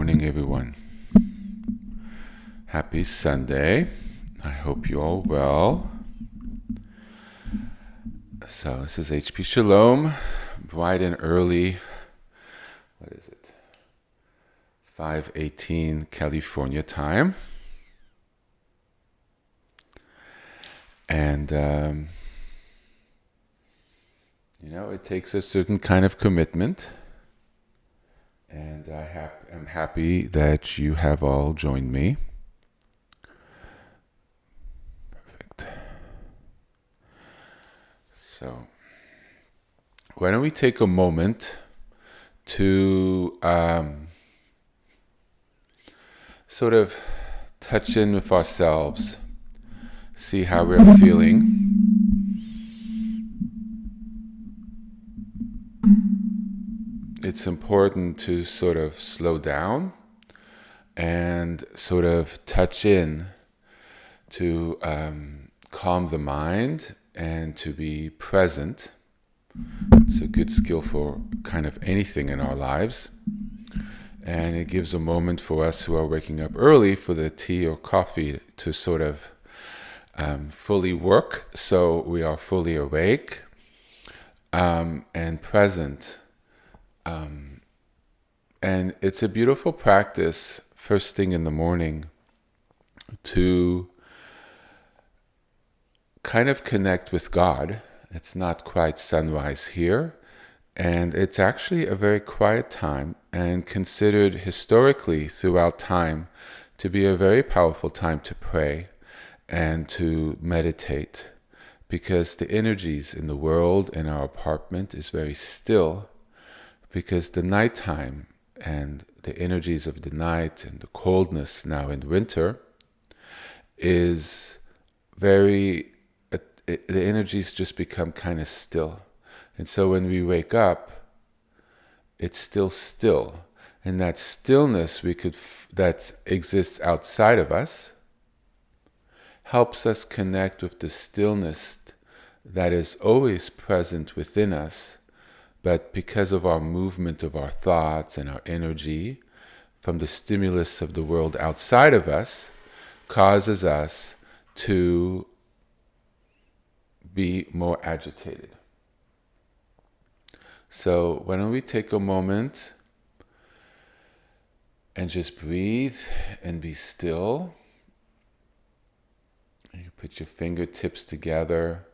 morning, everyone. Happy Sunday. I hope you're all well. So this is HP Shalom, bright and early. What is it? 5:18 California time. And, it takes a certain kind of commitment. And I'm happy that you have all joined me. Perfect. So, why don't we take a moment to sort of touch in with ourselves, see how we're feeling. It's important to sort of slow down and sort of touch in to calm the mind and to be present. It's a good skill for kind of anything in our lives. And it gives a moment for us who are waking up early for the tea or coffee to sort of fully work, so we are fully awake and present. And it's a beautiful practice first thing in the morning to kind of connect with God. It's not quite sunrise here, and it's actually a very quiet time and considered historically throughout time to be a very powerful time to pray and to meditate, because the energies in the world, in our apartment, is very still, because the nighttime and the energies of the night and the coldness now in winter is the energies just become kind of still. And so when we wake up, it's still. And that stillness that exists outside of us helps us connect with the stillness that is always present within us, but because of our movement of our thoughts and our energy from the stimulus of the world outside of us, causes us to be more agitated. So why don't we take a moment and just breathe and be still. You put your fingertips together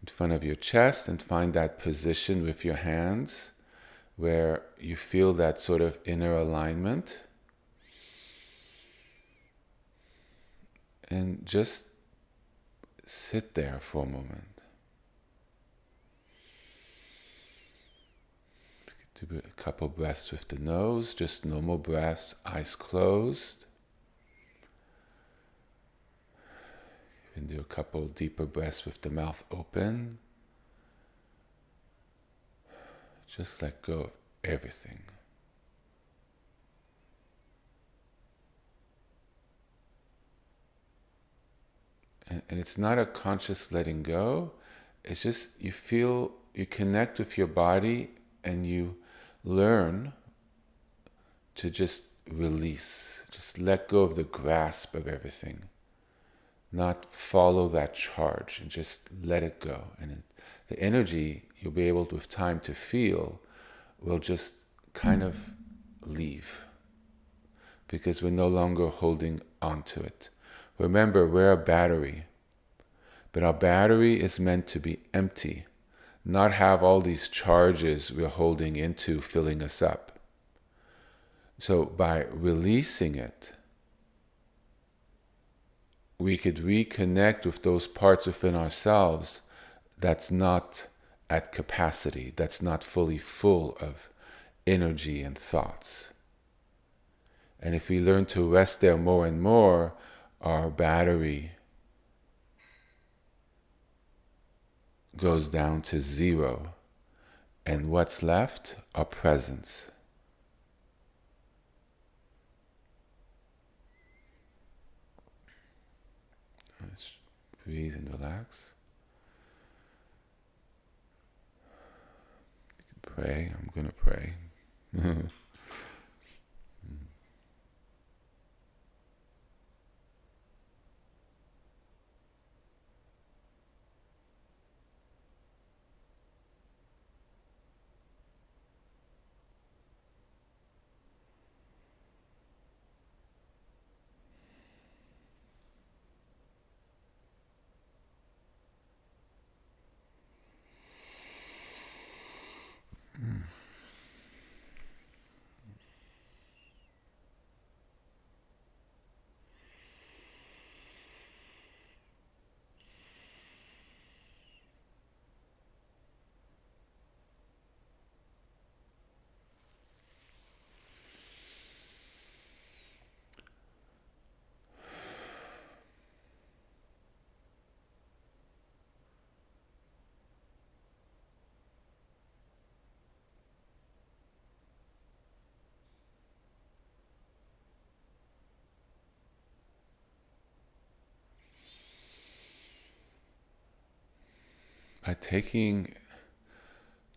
in front of your chest and find that position with your hands where you feel that sort of inner alignment. And just sit there for a moment. You could do a couple breaths with the nose, just normal breaths, eyes closed. You can do a couple deeper breaths with the mouth open. Just let go of everything. And it's not a conscious letting go. It's just you connect with your body and you learn to just release. Just let go of the grasp of everything. Not follow that charge and just let it go. And the energy you'll be able with time to feel will just kind of leave, because we're no longer holding on to it. Remember, we're a battery, but our battery is meant to be empty, not have all these charges we're holding into filling us up. So by releasing it, we could reconnect with those parts within ourselves that's not at capacity, that's not fully full of energy and thoughts. And if we learn to rest there more and more, our battery goes down to zero. And what's left? Our presence. Let's breathe and relax. You can pray. I'm going to pray. by taking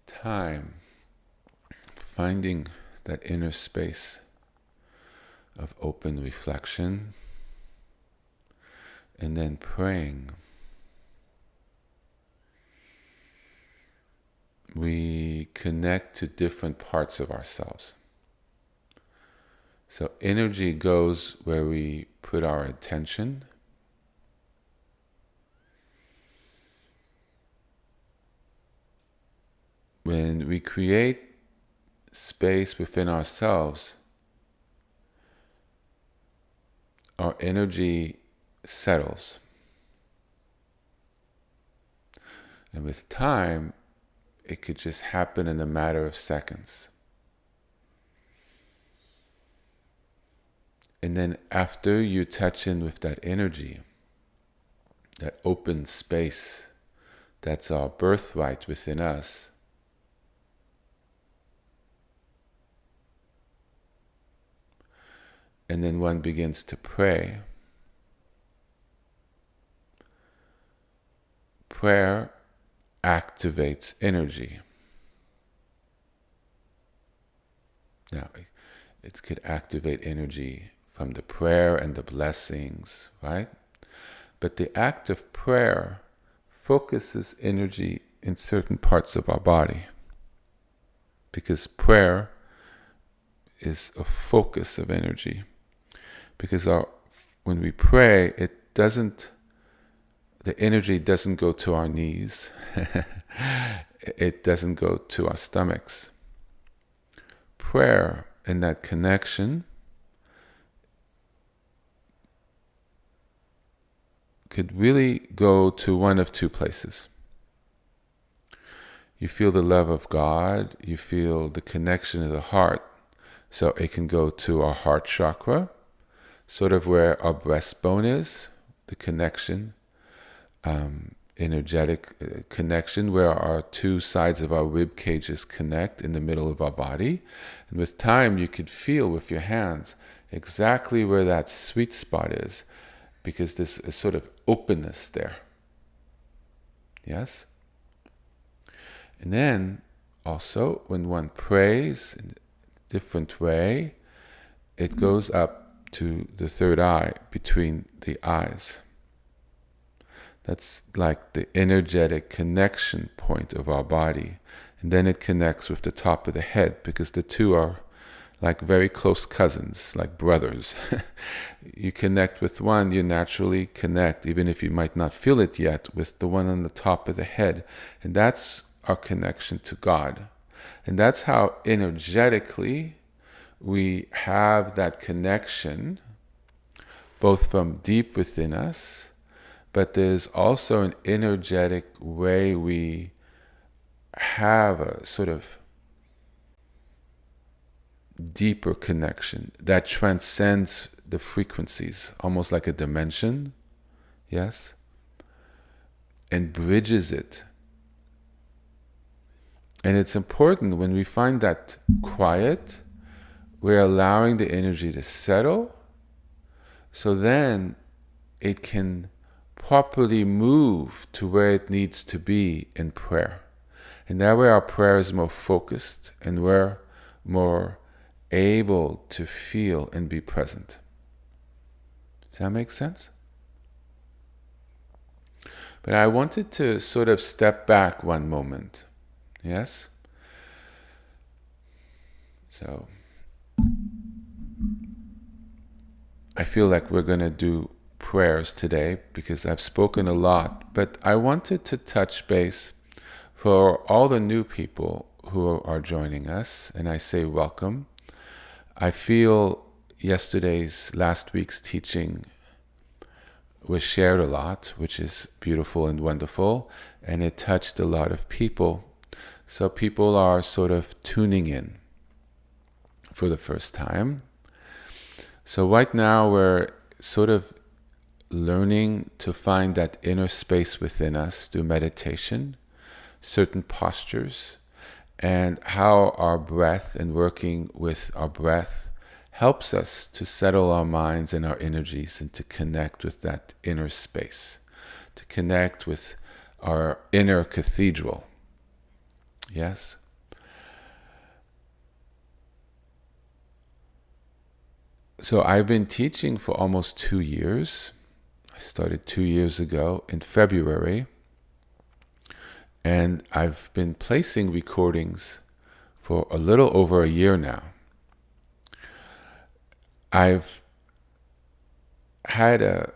time, finding that inner space of open reflection, and then praying, we connect to different parts of ourselves. So energy goes where we put our attention. When we create space within ourselves, our energy settles. And with time, it could just happen in a matter of seconds. And then after you touch in with that energy, that open space, that's our birthright within us, and then one begins to pray. Prayer activates energy. Now, it could activate energy from the prayer and the blessings, right? But the act of prayer focuses energy in certain parts of our body, because prayer is a focus of energy. Because when we pray, the energy doesn't go to our knees. It doesn't go to our stomachs. Prayer and that connection could really go to one of two places. You feel the love of God, you feel the connection of the heart, so it can go to our heart chakra, sort of where our breastbone is, the connection, energetic connection, where our two sides of our rib cages connect in the middle of our body. And with time, you could feel with your hands exactly where that sweet spot is, because there's a sort of openness there. Yes? And then also, when one prays in a different way, it goes up to the third eye, between the eyes. That's like the energetic connection point of our body. And then it connects with the top of the head, because the two are like very close cousins, like brothers. You connect with one, you naturally connect, even if you might not feel it yet, with the one on the top of the head. And that's our connection to God. And that's how energetically we have that connection, both from deep within us, but there's also an energetic way we have a sort of deeper connection that transcends the frequencies, almost like a dimension, yes, and bridges it. And it's important when we find that quiet, we're allowing the energy to settle, so then it can properly move to where it needs to be in prayer. And that way our prayer is more focused, and we're more able to feel and be present. Does that make sense? But I wanted to sort of step back one moment. Yes? So I feel like we're going to do prayers today, because I've spoken a lot, but I wanted to touch base for all the new people who are joining us, and I say welcome. I feel last week's teaching was shared a lot, which is beautiful and wonderful, and it touched a lot of people. So people are sort of tuning in for the first time. So right now we're sort of learning to find that inner space within us through meditation, certain postures, and how our breath and working with our breath helps us to settle our minds and our energies, and to connect with that inner space, to connect with our inner cathedral. Yes? So I've been teaching for almost 2 years. I started 2 years ago in February. And I've been placing recordings for a little over a year now. I've had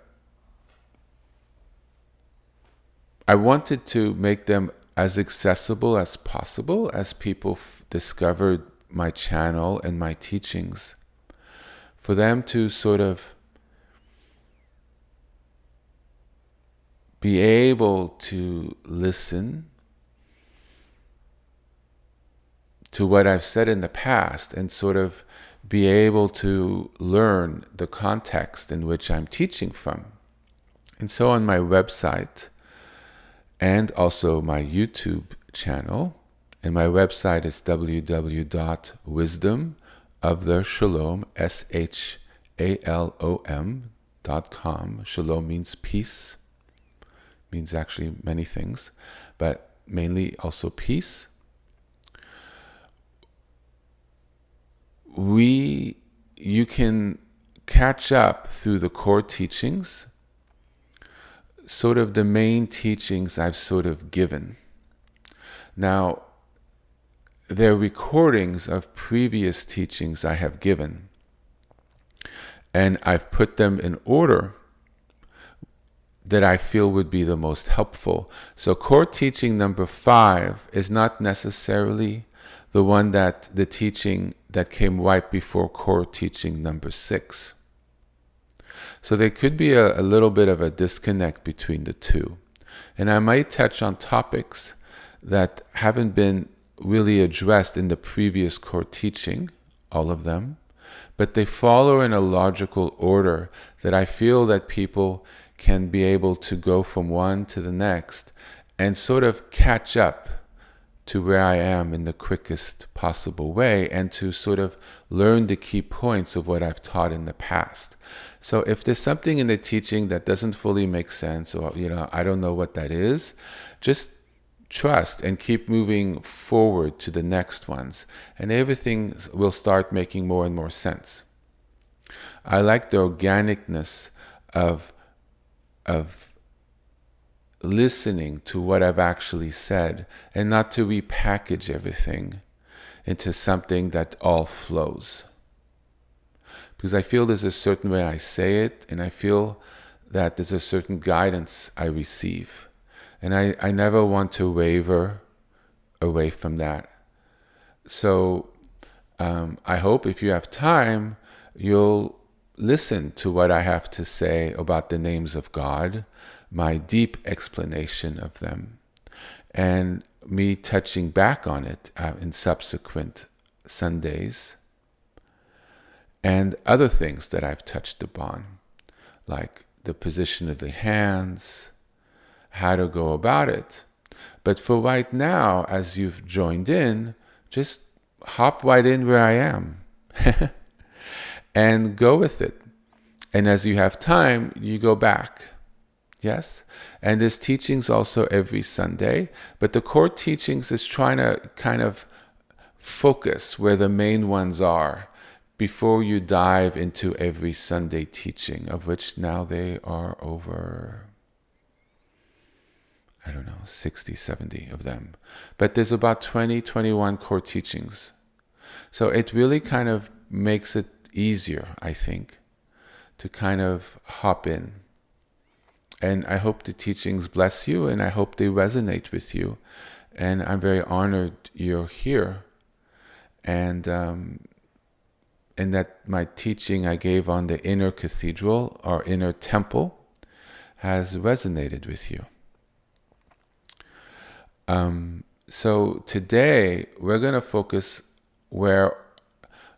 I wanted to make them as accessible as possible as people discovered my channel and my teachings, for them to sort of be able to listen to what I've said in the past and sort of be able to learn the context in which I'm teaching from. And so on my website and also my YouTube channel, and my website is www.wisdomoftheshalom, SHALOM.com. Shalom means peace, means actually many things, but mainly also peace. You can catch up through the core teachings, sort of the main teachings I've sort of given. Now, they're recordings of previous teachings I have given, and I've put them in order that I feel would be the most helpful. So core teaching number 5 is not necessarily the teaching that came right before core teaching number 6. So there could be a little bit of a disconnect between the two. And I might touch on topics that haven't been really addressed in the previous core teaching, all of them, but they follow in a logical order that I feel that people can be able to go from one to the next and sort of catch up to where I am in the quickest possible way, and to sort of learn the key points of what I've taught in the past. So if there's something in the teaching that doesn't fully make sense, or I don't know what that is, just trust and keep moving forward to the next ones, and everything will start making more and more sense. I like the organicness of listening to what I've actually said, and not to repackage everything into something that all flows. Because I feel there's a certain way I say it, and I feel that there's a certain guidance I receive. And I never want to waver away from that. So I hope if you have time, you'll listen to what I have to say about the names of God, my deep explanation of them, and me touching back on it in subsequent Sundays, and other things that I've touched upon, like the position of the hands, how to go about it. But for right now, as you've joined in, just hop right in where I am and go with it. And as you have time, you go back. Yes? And there's teachings also every Sunday, but the core teachings is trying to kind of focus where the main ones are before you dive into every Sunday teaching, of which now they are over, 60, 70 of them. But there's about 20, 21 core teachings. So it really kind of makes it easier, I think, to kind of hop in. And I hope the teachings bless you, and I hope they resonate with you. And I'm very honored you're here. And that my teaching I gave on the inner cathedral, or inner temple, has resonated with you. So today we're going to focus where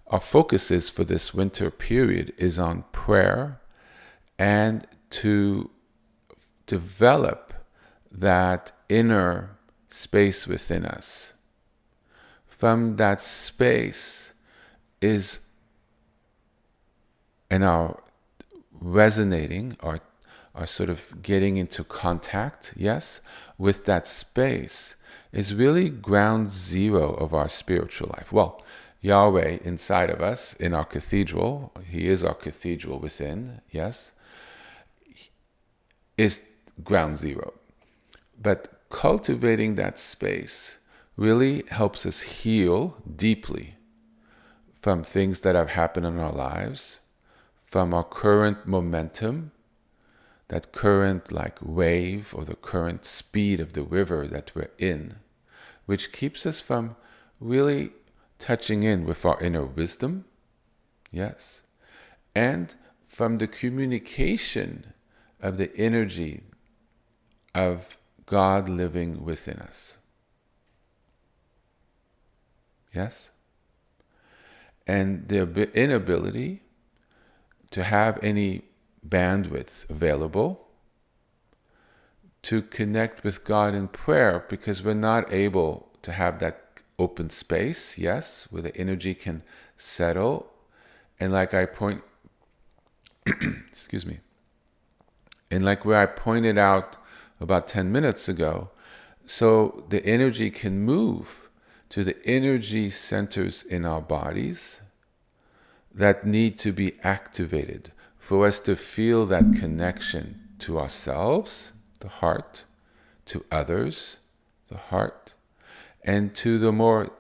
our focus is for this winter period is on prayer, and to develop that inner space within us. From that space is, and our resonating, are sort of getting into contact, yes, with that space is really ground zero of our spiritual life. Well, Yahweh inside of us, in our cathedral, He is our cathedral within, yes, is ground zero. But cultivating that space really helps us heal deeply from things that have happened in our lives, from our current momentum, that current like wave or the current speed of the river that we're in, which keeps us from really touching in with our inner wisdom, yes, and from the communication of the energy of God living within us. Yes? And the inability to have any bandwidth available to connect with God in prayer, because we're not able to have that open space, yes, where the energy can settle. And like I excuse me, and like where I pointed out about 10 minutes ago, so the energy can move to the energy centers in our bodies that need to be activated for us to feel that connection to ourselves, the heart, to others, the heart, and to the more,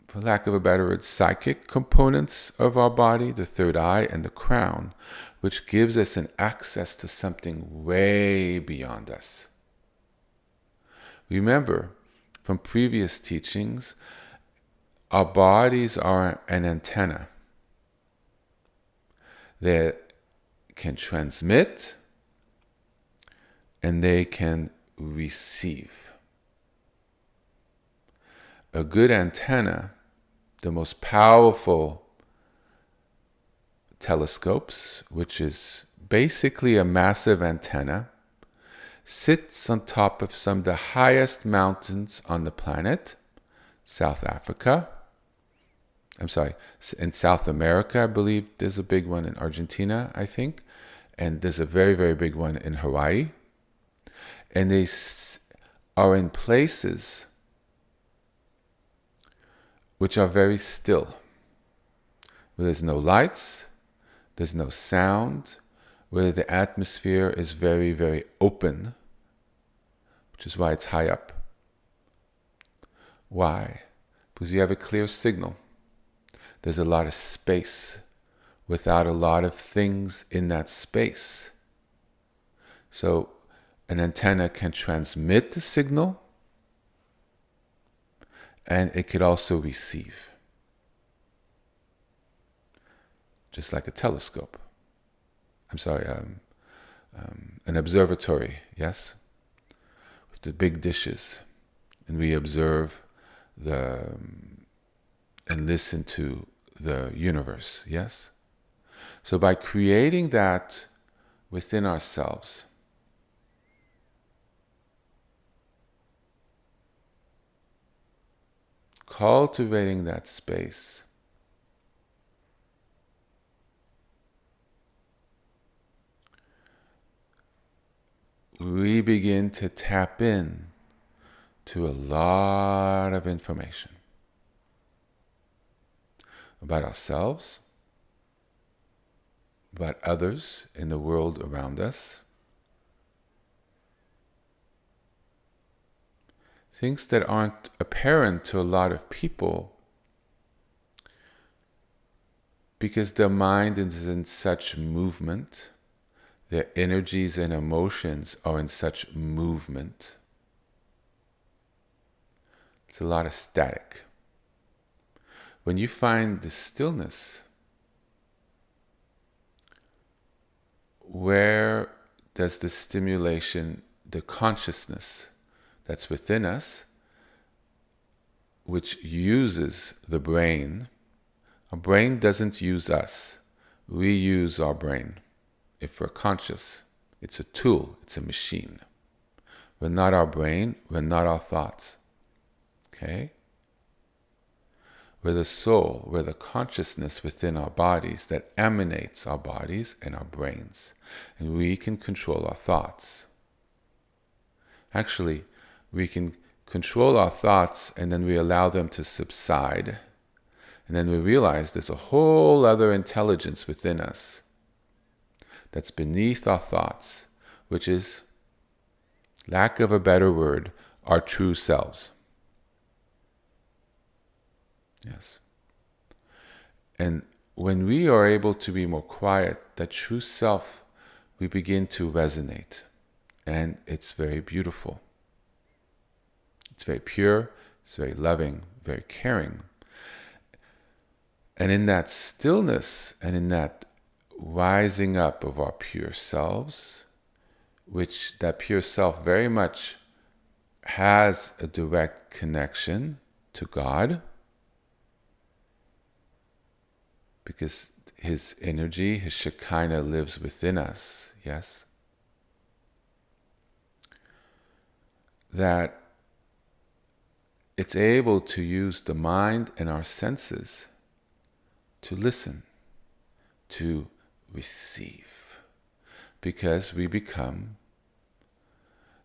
for lack of a better word, psychic components of our body, the third eye and the crown, which gives us an access to something way beyond us. Remember, from previous teachings, our bodies are an antenna that can transmit and they can receive. A good antenna, the most powerful telescopes, which is basically a massive antenna, sits on top of some of the highest mountains on the planet, South Africa. I'm sorry, in South America, I believe there's a big one in Argentina, I think. And there's a very, very big one in Hawaii. And they are in places which are very still, where there's no lights, there's no sound, where the atmosphere is very, very open, which is why it's high up. Why? Because you have a clear signal. There's a lot of space without a lot of things in that space. So an antenna can transmit the signal, and it could also receive, just like a telescope. I'm sorry, an observatory, yes, with the big dishes, and we observe and listen to the universe, yes? So by creating that within ourselves, cultivating that space, we begin to tap in to a lot of information about ourselves, about others in the world around us, things that aren't apparent to a lot of people because their mind is in such movement, their energies and emotions are in such movement. It's a lot of static. When you find the stillness, where does the stimulation, the consciousness that's within us, which uses the brain? Our brain doesn't use us. We use our brain. If we're conscious, it's a tool, it's a machine. We're not our brain, we're not our thoughts. Okay? We're the soul, we're the consciousness within our bodies that emanates our bodies and our brains. And we can control our thoughts. Actually, we can control our thoughts and then we allow them to subside. And then we realize there's a whole other intelligence within us that's beneath our thoughts, which is, lack of a better word, our true selves. Yes. And when we are able to be more quiet, that true self, we begin to resonate. And it's very beautiful. It's very pure, it's very loving, very caring. And in that stillness and in that rising up of our pure selves, which that pure self very much has a direct connection to God, because his energy, his Shekinah lives within us, yes? That it's able to use the mind and our senses to listen, to receive, because we become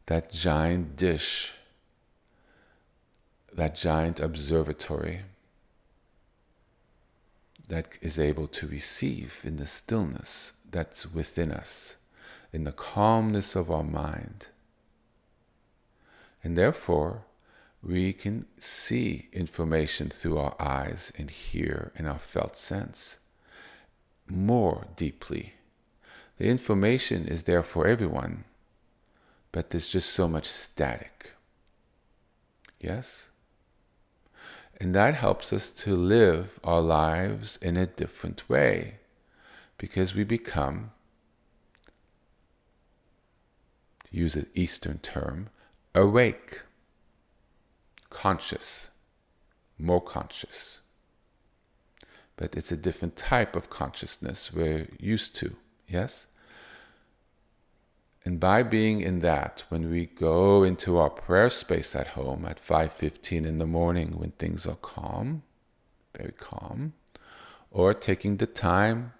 that giant dish, that giant observatory that is able to receive in the stillness that's within us, in the calmness of our mind. And therefore, we can see information through our eyes and hear in our felt sense more deeply. The information is there for everyone, but there's just so much static. Yes? And that helps us to live our lives in a different way, because we become, to use an Eastern term, awake, conscious, more conscious. But it's a different type of consciousness we're used to, yes? And by being in that, when we go into our prayer space at home at 5:15 in the morning when things are calm, very calm, or taking the time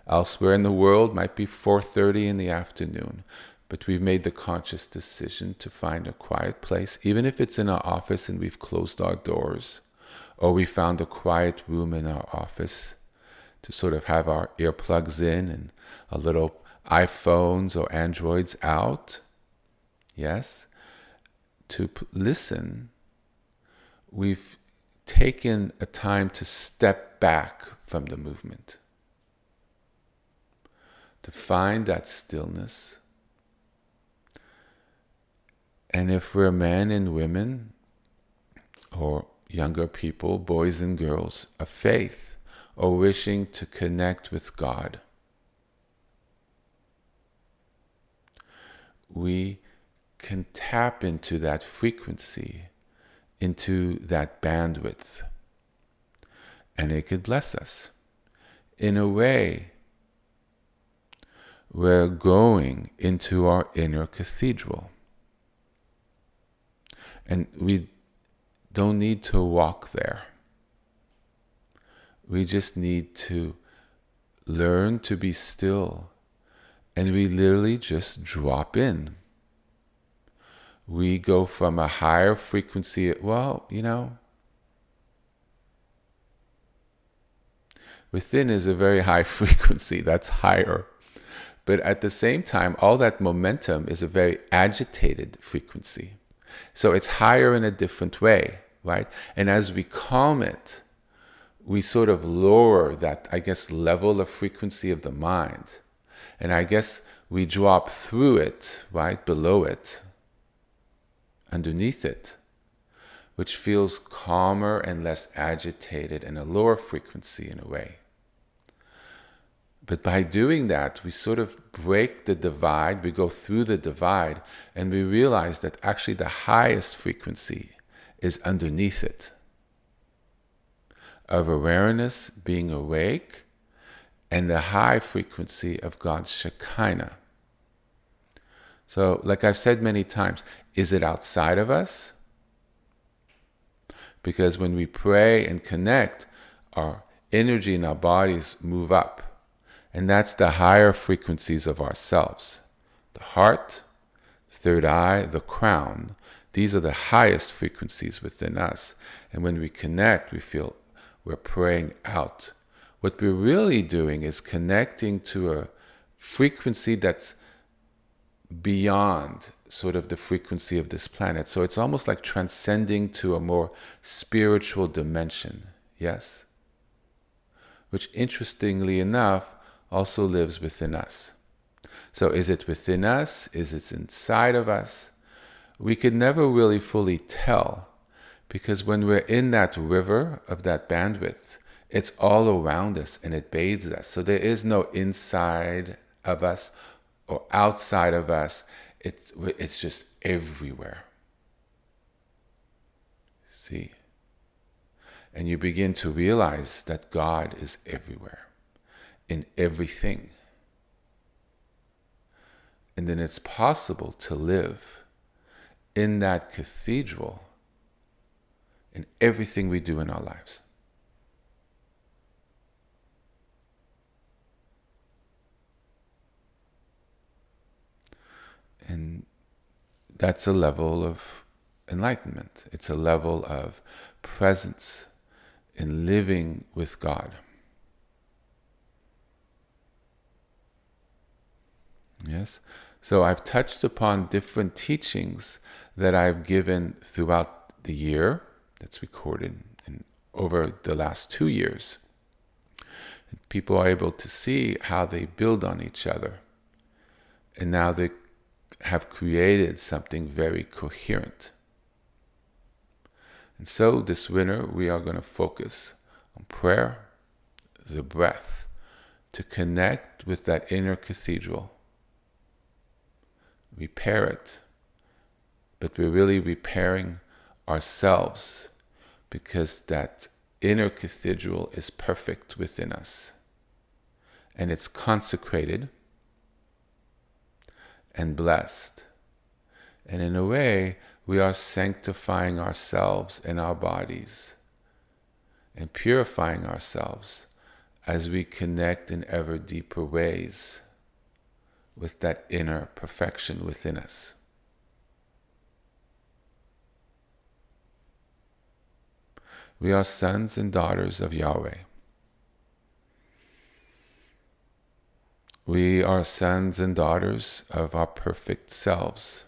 elsewhere in the world, might be 4:30 in the afternoon, but we've made the conscious decision to find a quiet place, even if it's in our office and we've closed our doors, or we found a quiet room in our office to sort of have our earplugs in and a little iPhones or Androids out, yes, to listen. We've taken a time to step back from the movement, to find that stillness. And if we're men and women, or younger people, boys and girls, of faith, or wishing to connect with God, we can tap into that frequency, into that bandwidth, and it could bless us. In a way, we're going into our inner cathedral. And we don't need to walk there. We just need to learn to be still. And we literally just drop in. We go from a higher frequency, within is a very high frequency, that's higher. But at the same time, all that momentum is a very agitated frequency. So it's higher in a different way, right? And as we calm it, we sort of lower that, level of frequency of the mind. And we drop through it, right, below it, underneath it, which feels calmer and less agitated and a lower frequency in a way. But by doing that, we sort of break the divide, we go through the divide, and we realize that actually the highest frequency is underneath it, of awareness, being awake, and the high frequency of God's Shekinah. So, like I've said many times, is it outside of us? Because when we pray and connect, our energy in our bodies move up. And that's the higher frequencies of ourselves. The heart, third eye, the crown. These are the highest frequencies within us. And when we connect, we feel we're praying out. What we're really doing is connecting to a frequency that's beyond sort of the frequency of this planet. So it's almost like transcending to a more spiritual dimension, yes? Which, interestingly enough, also lives within us. So is it within us? Is it inside of us? We could never really fully tell, because when we're in that river of that bandwidth, it's all around us and it bathes us. So there is no inside of us or outside of us. It's just everywhere. See? And you begin to realize that God is everywhere, in everything. And then it's possible to live in that cathedral in everything we do in our lives. And that's a level of enlightenment. It's a level of presence in living with God. Yes? So I've touched upon different teachings that I've given throughout the year that's recorded over the last 2 years. And people are able to see how they build on each other. And now they have created something very coherent. And so this winter we are going to focus on prayer, the breath, to connect with that inner cathedral. Repair it, but we're really repairing ourselves, because that inner cathedral is perfect within us, and it's consecrated and blessed. And in a way, we are sanctifying ourselves and our bodies and purifying ourselves as we connect in ever deeper ways with that inner perfection within us. We are sons and daughters of Yahweh. We are sons and daughters of our perfect selves,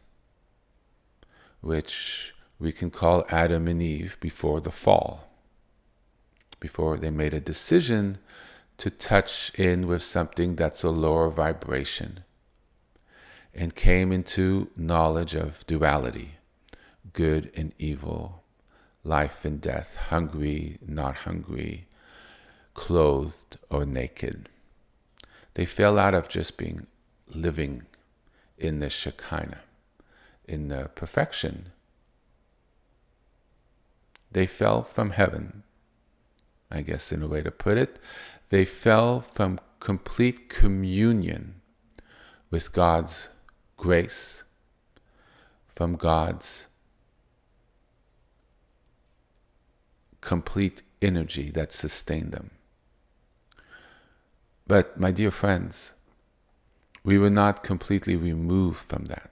which we can call Adam and Eve before the fall, before they made a decision to touch in with something that's a lower vibration, and came into knowledge of duality, good and evil, life and death, hungry, not hungry, clothed or naked. They fell out of just being living in the Shekinah, in the perfection. They fell from heaven, I guess in a way to put it. They fell from complete communion with God's grace, from God's complete energy that sustained them. But my dear friends, we were not completely removed from that.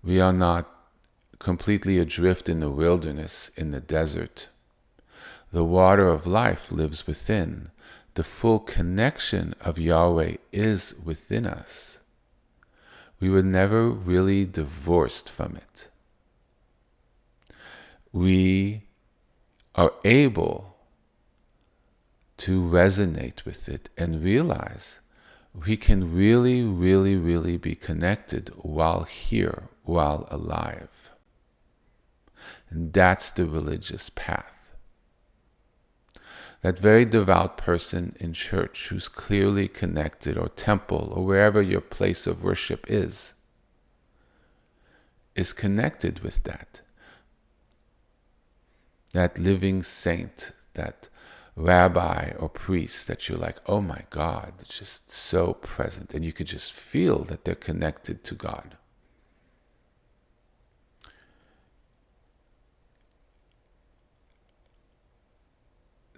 We are not completely adrift in the wilderness, in the desert. The water of life lives within. The full connection of Yahweh is within us. We were never really divorced from it. We are able to resonate with it and realize we can really, really, really be connected while here, while alive. And that's the religious path. That very devout person in church who's clearly connected, or temple, or wherever your place of worship is connected with that. That living saint, that rabbi or priest that you're like, oh my God, it's just so present. And you could just feel that they're connected to God.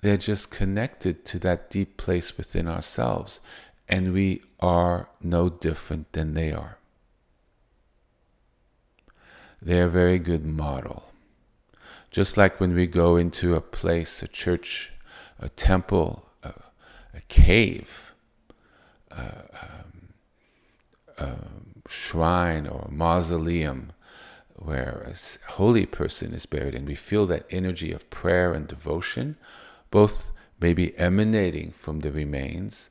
they're just connected to that deep place within ourselves, and we are no different than they are. They're a very good model. Just like when we go into a place, a church, a temple, a cave, a shrine or a mausoleum where a holy person is buried, and we feel that energy of prayer and devotion, both maybe emanating from the remains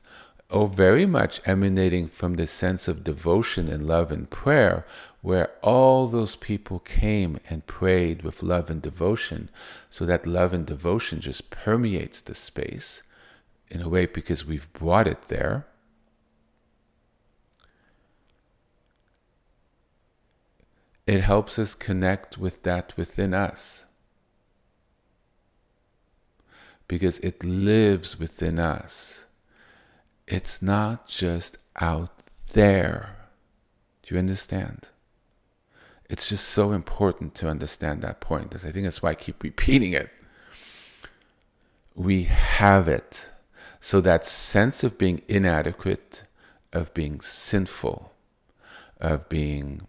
or very much emanating from the sense of devotion and love and prayer, where all those people came and prayed with love and devotion, so that love and devotion just permeates the space in a way because we've brought it there. It helps us connect with that within us, because it lives within us. It's not just out there. Do you understand? It's just so important to understand that point. I think that's why I keep repeating it. We have it. So that sense of being inadequate, of being sinful, of being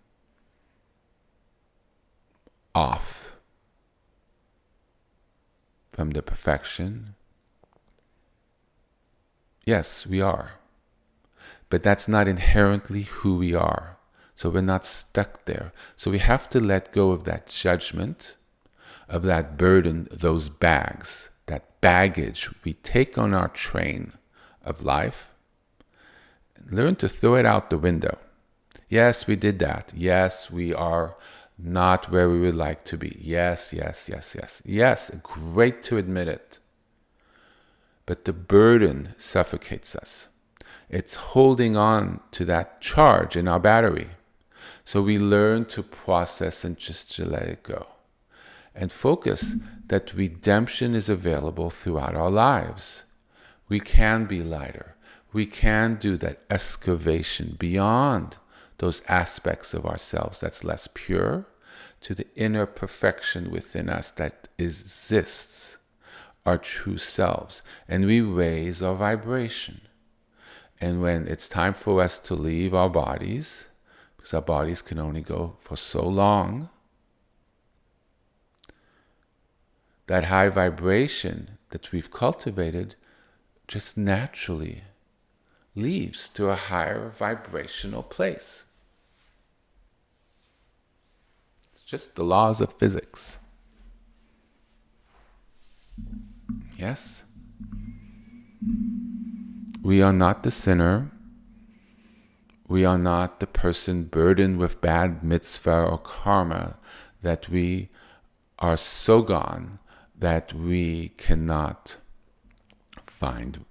off from the perfection, yes, we are. But that's not inherently who we are. So we're not stuck there. So we have to let go of that judgment, of that burden, those bags, that baggage we take on our train of life. Learn to throw it out the window. Yes, we did that. Yes, we are not where we would like to be. Yes, yes, yes, yes. Yes, great to admit it. But the burden suffocates us. It's holding on to that charge in our battery. So we learn to process and just to let it go. And focus that redemption is available throughout our lives. We can be lighter. We can do that excavation beyond those aspects of ourselves that's less pure, to the inner perfection within us that exists, our true selves. And we raise our vibration. And when it's time for us to leave our bodies, because our bodies can only go for so long, that high vibration that we've cultivated just naturally leaves to a higher vibrational place. It's just the laws of physics. Yes? We are not the sinner. We are not the person burdened with bad mitzvah or karma that we are so gone that we cannot find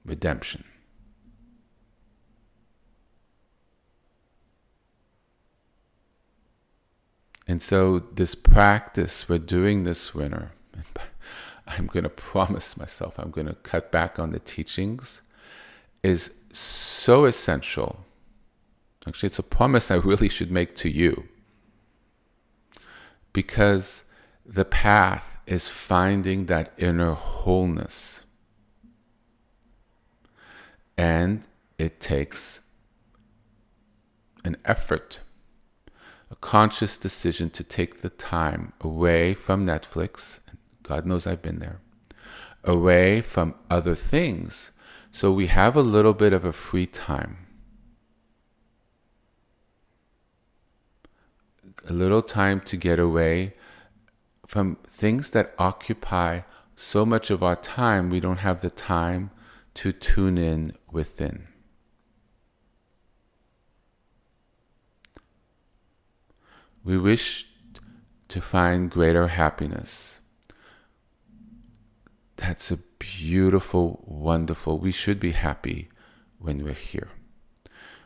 redemption. And so this practice we're doing this winter, I'm going to promise myself I'm going to cut back on the teachings, is so essential. Actually, it's a promise I really should make to you. Because the path is finding that inner wholeness. And it takes an effort, a conscious decision to take the time away from Netflix. God knows I've been there. Away from other things. So we have a little bit of a free time. A little time to get away from things that occupy so much of our time, we don't have the time to tune in within. We wish to find greater happiness. That's a beautiful, wonderful, we should be happy when we're here.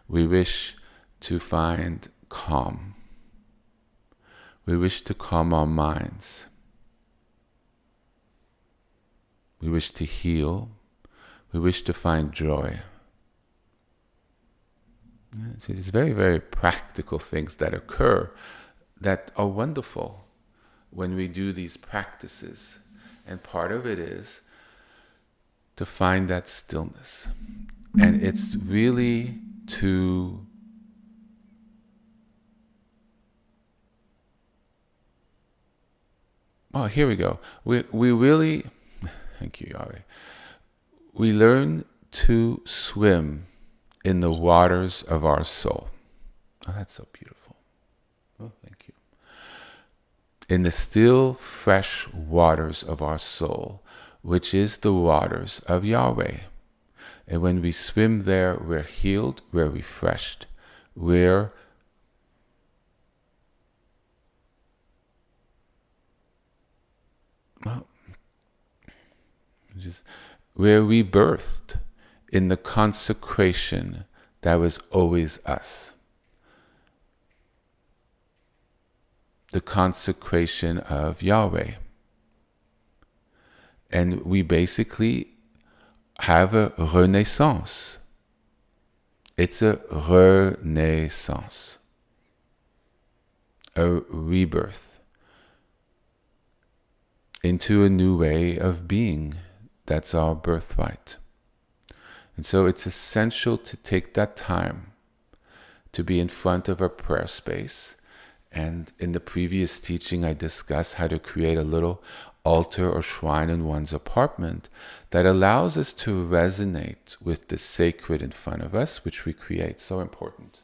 We wish to find calm. We wish to calm our minds. We wish to heal. We wish to find joy. So these very, very practical things that occur that are wonderful when we do these practices. And part of it is to find that stillness. And it's really to here we go. We really, thank you, Yahweh. We learn to swim in the waters of our soul. Oh, that's so beautiful. Oh, thank you. In the still, fresh waters of our soul, which is the waters of Yahweh. And when we swim there, we're healed, we're refreshed, we're we're rebirthed in the consecration that was always us. The consecration of Yahweh. And we basically have a renaissance. It's a renaissance. A rebirth into a new way of being. That's our birthright. And so it's essential to take that time to be in front of a prayer space. And in the previous teaching, I discussed how to create a little altar or shrine in one's apartment that allows us to resonate with the sacred in front of us, which we create. So important.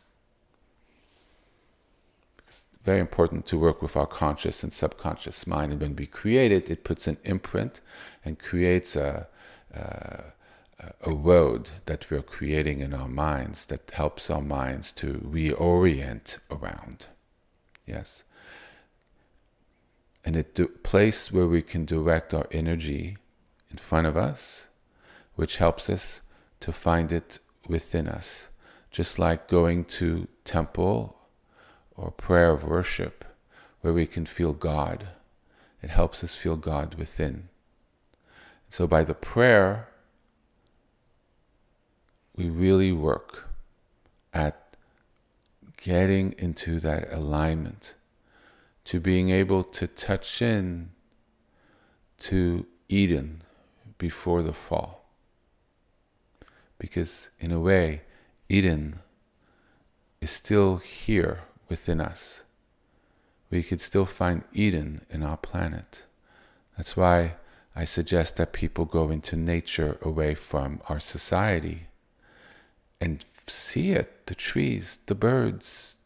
It's very important to work with our conscious and subconscious mind. And when we create it, it puts an imprint and creates a road that we're creating in our minds that helps our minds to reorient around. Yes. And it's a place where we can direct our energy in front of us, which helps us to find it within us. Just like going to temple or prayer of worship, where we can feel God. It helps us feel God within. So by the prayer, we really work at getting into that alignment, to being able to touch in to Eden before the fall. Because in a way, Eden is still here within us. We could still find Eden in our planet. That's why I suggest that people go into nature away from our society and see it, the trees, the birds,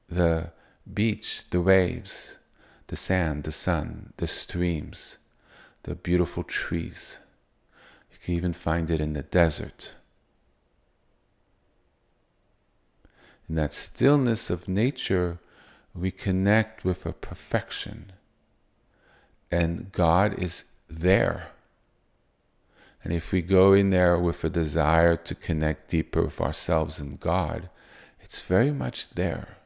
the beach, the waves, the sand, the sun, the streams, the beautiful trees. You can even find it in the desert. In that stillness of nature, we connect with a perfection. And God is there. And if we go in there with a desire to connect deeper with ourselves and God, it's very much there.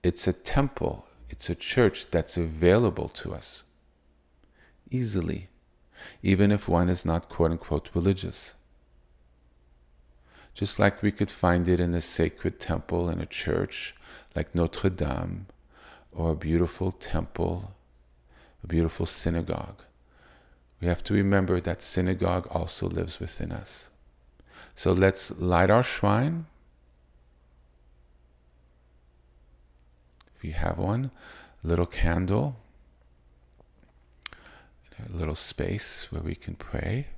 It's a temple, it's a church that's available to us easily, even if one is not quote-unquote religious. Just like we could find it in a sacred temple in a church like Notre Dame, or a beautiful temple, a beautiful synagogue. We have to remember that synagogue also lives within us. So let's light our shrine. If you have one, a little candle, a little space where we can pray.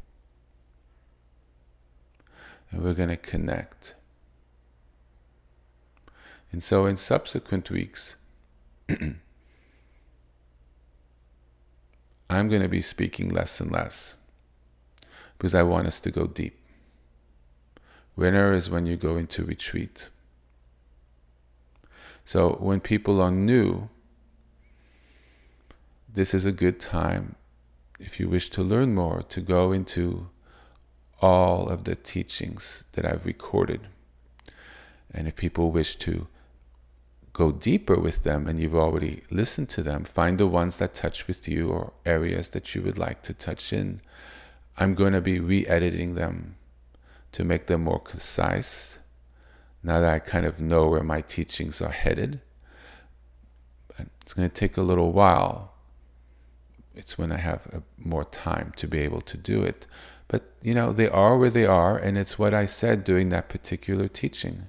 And we're going to connect. And so in subsequent weeks, I'm going to be speaking less and less because I want us to go deep. Winter is when you go into retreat. So when people are new, this is a good time, if you wish to learn more, to go into all of the teachings that I've recorded. And if people wish to go deeper with them and you've already listened to them, find the ones that touch with you or areas that you would like to touch in. I'm going to be re-editing them to make them more concise now that I kind of know where my teachings are headed. But it's going to take a little while. it's when I have more time to be able to do it. But, they are where they are, and it's what I said during that particular teaching.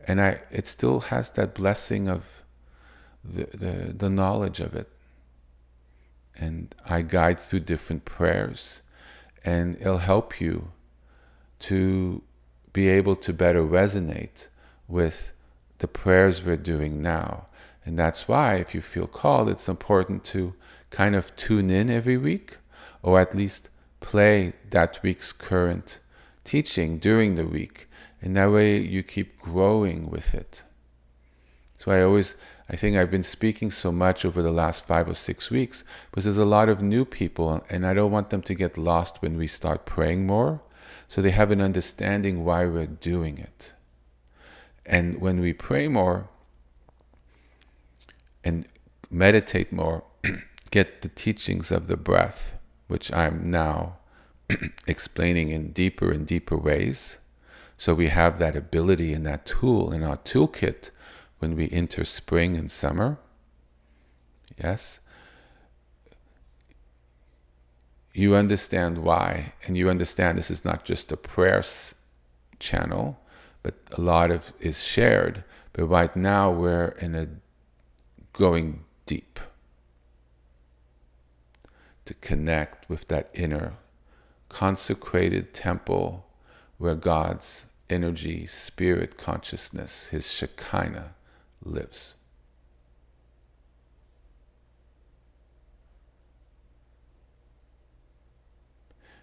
And it still has that blessing of the knowledge of it. And I guide through different prayers, and it'll help you to be able to better resonate with the prayers we're doing now. And that's why, if you feel called, it's important to kind of tune in every week, or at least play that week's current teaching during the week. And that way you keep growing with it. So I think I've been speaking so much over the last 5 or 6 weeks because there's a lot of new people, and I don't want them to get lost when we start praying more. So they have an understanding why we're doing it. And when we pray more and meditate more, get the teachings of the breath, which I'm now explaining in deeper and deeper ways. So we have that ability and that tool in our toolkit when we enter spring and summer. Yes. You understand why, and you understand this is not just a prayer channel, but a lot of is shared. But right now we're in a going deep to connect with that inner consecrated temple where God's energy, spirit, consciousness, his Shekinah lives.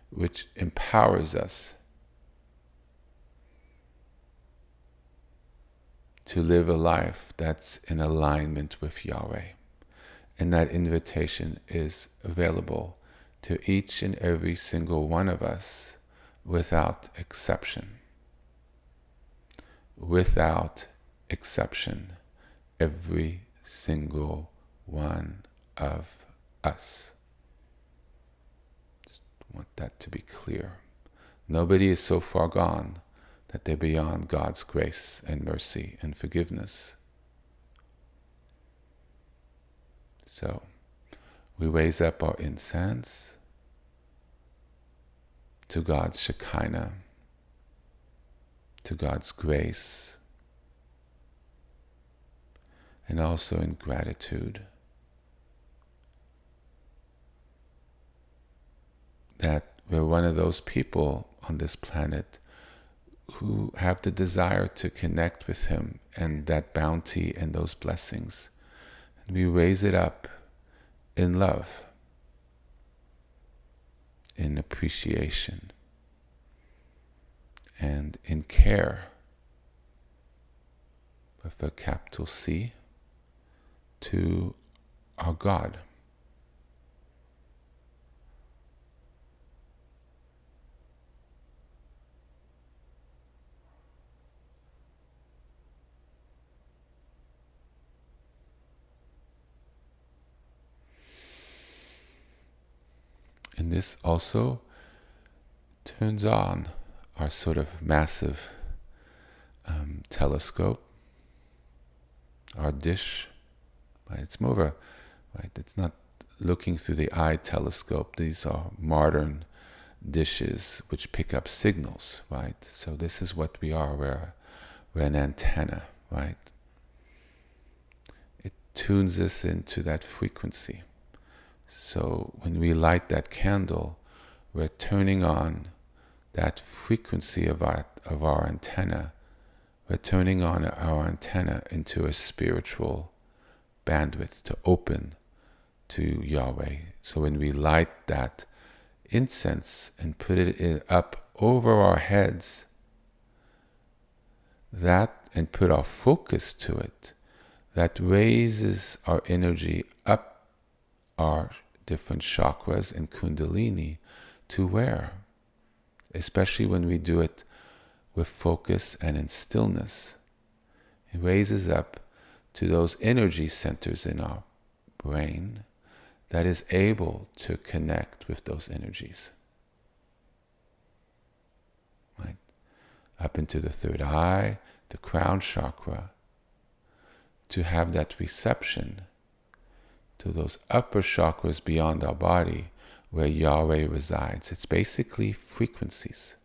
Which empowers us to live a life that's in alignment with Yahweh. And that invitation is available to each and every single one of us without exception. Without exception. Every single one of us. Just want that to be clear. Nobody is so far gone that they're beyond God's grace and mercy and forgiveness. So, we raise up our incense to God's Shekinah, to God's grace, and also in gratitude that we're one of those people on this planet who have the desire to connect with him and that bounty and those blessings. And we raise it up in love, in appreciation, and in care, with a capital C, to our God. And this also turns on our sort of massive telescope, our dish. Right? It's more of a, right? It's not looking through the eye telescope. These are modern dishes which pick up signals, right? So this is what we are. We're an antenna, right? It tunes us into that frequency. So when we light that candle, we're turning on that frequency of our antenna. We're turning on our antenna into a spiritual bandwidth to open to Yahweh. So when we light that incense and put it up over our heads, that, and put our focus to it, that raises our energy up our different chakras and kundalini to where? Especially when we do it with focus and in stillness. It raises up to those energy centers in our brain that is able to connect with those energies. Right? Up into the third eye, the crown chakra, to have that reception, to those upper chakras beyond our body where Yahweh resides. It's basically frequencies.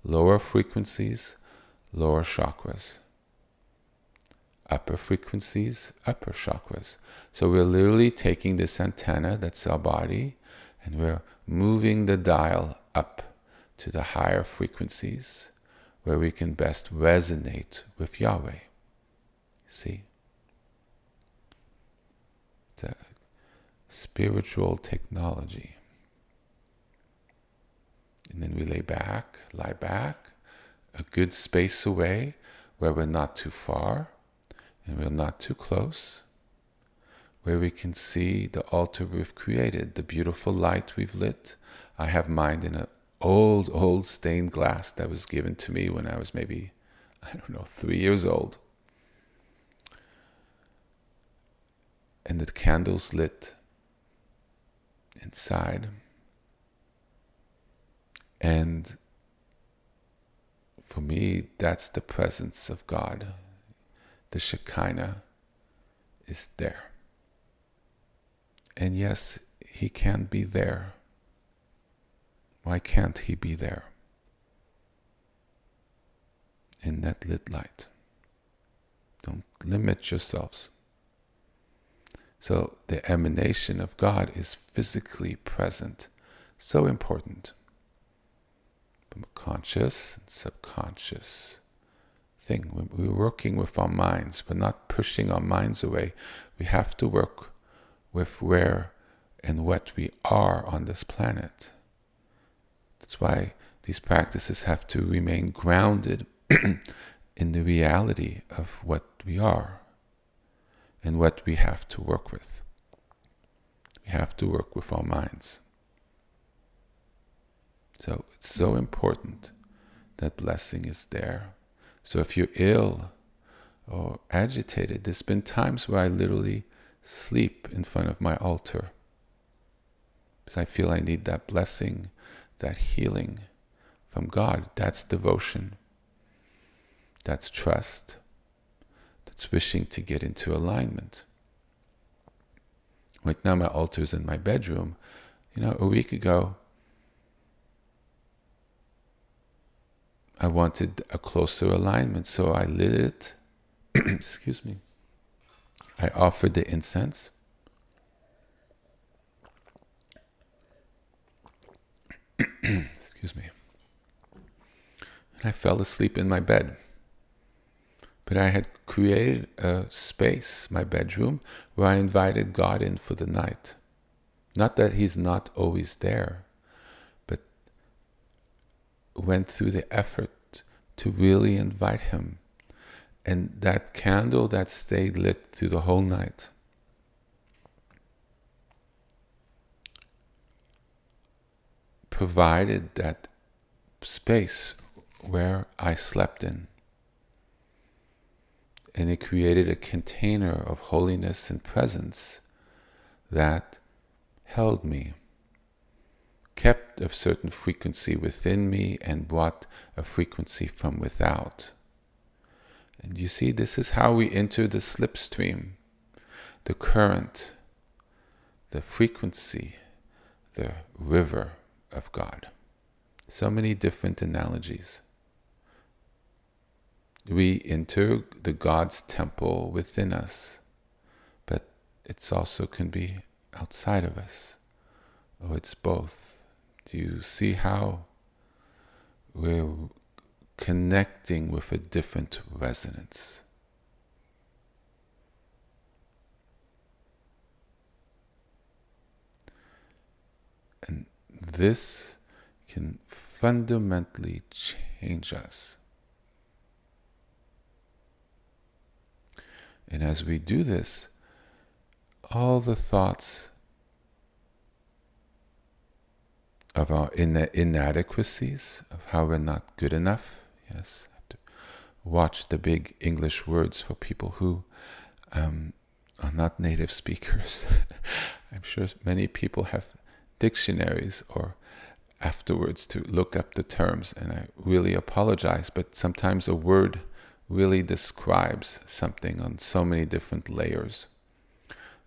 Lower frequencies, lower chakras. Upper frequencies, upper chakras. So we're literally taking this antenna that's our body and we're moving the dial up to the higher frequencies where we can best resonate with Yahweh. See? The spiritual technology. And then we lie back, a good space away where we're not too far and we're not too close, where we can see the altar we've created, the beautiful light we've lit. I have mine in an old stained glass that was given to me when I was maybe, 3 years old. And the candles lit inside. And for me, that's the presence of God. The Shekinah is there. And yes, He can be there. Why can't He be there? In that lit light. Don't limit yourselves. So the emanation of God is physically present. So important. From a conscious and subconscious thing. We're working with our minds. We're not pushing our minds away. We have to work with where and what we are on this planet. That's why these practices have to remain grounded in the reality of what we are and what we have to work with. We have to work with our minds. So it's so important that blessing is there. So if you're ill or agitated, there's been times where I literally sleep in front of my altar because I feel I need that blessing, that healing from God. That's devotion. That's trust. That's wishing to get into alignment. Right now my altar's in my bedroom. A week ago, I wanted a closer alignment, so I lit it. Excuse me. I offered the incense. Excuse me. And I fell asleep in my bed. But I had created a space, my bedroom, where I invited God in for the night. Not that He's not always there, but went through the effort to really invite Him. And that candle that stayed lit through the whole night provided that space where I slept in. And it created a container of holiness and presence that held me, kept a certain frequency within me, and brought a frequency from without. And you see, this is how we enter the slipstream, the current, the frequency, the river of God. So many different analogies. We enter the God's temple within us, but it also can be outside of us. Oh, it's both. Do you see how we're connecting with a different resonance? And this can fundamentally change us. And as we do this, all the thoughts of our inadequacies, of how we're not good enough, yes, I have to watch the big English words for people who are not native speakers. I'm sure many people have dictionaries or afterwards to look up the terms, and I really apologize, but sometimes a word really describes something on so many different layers.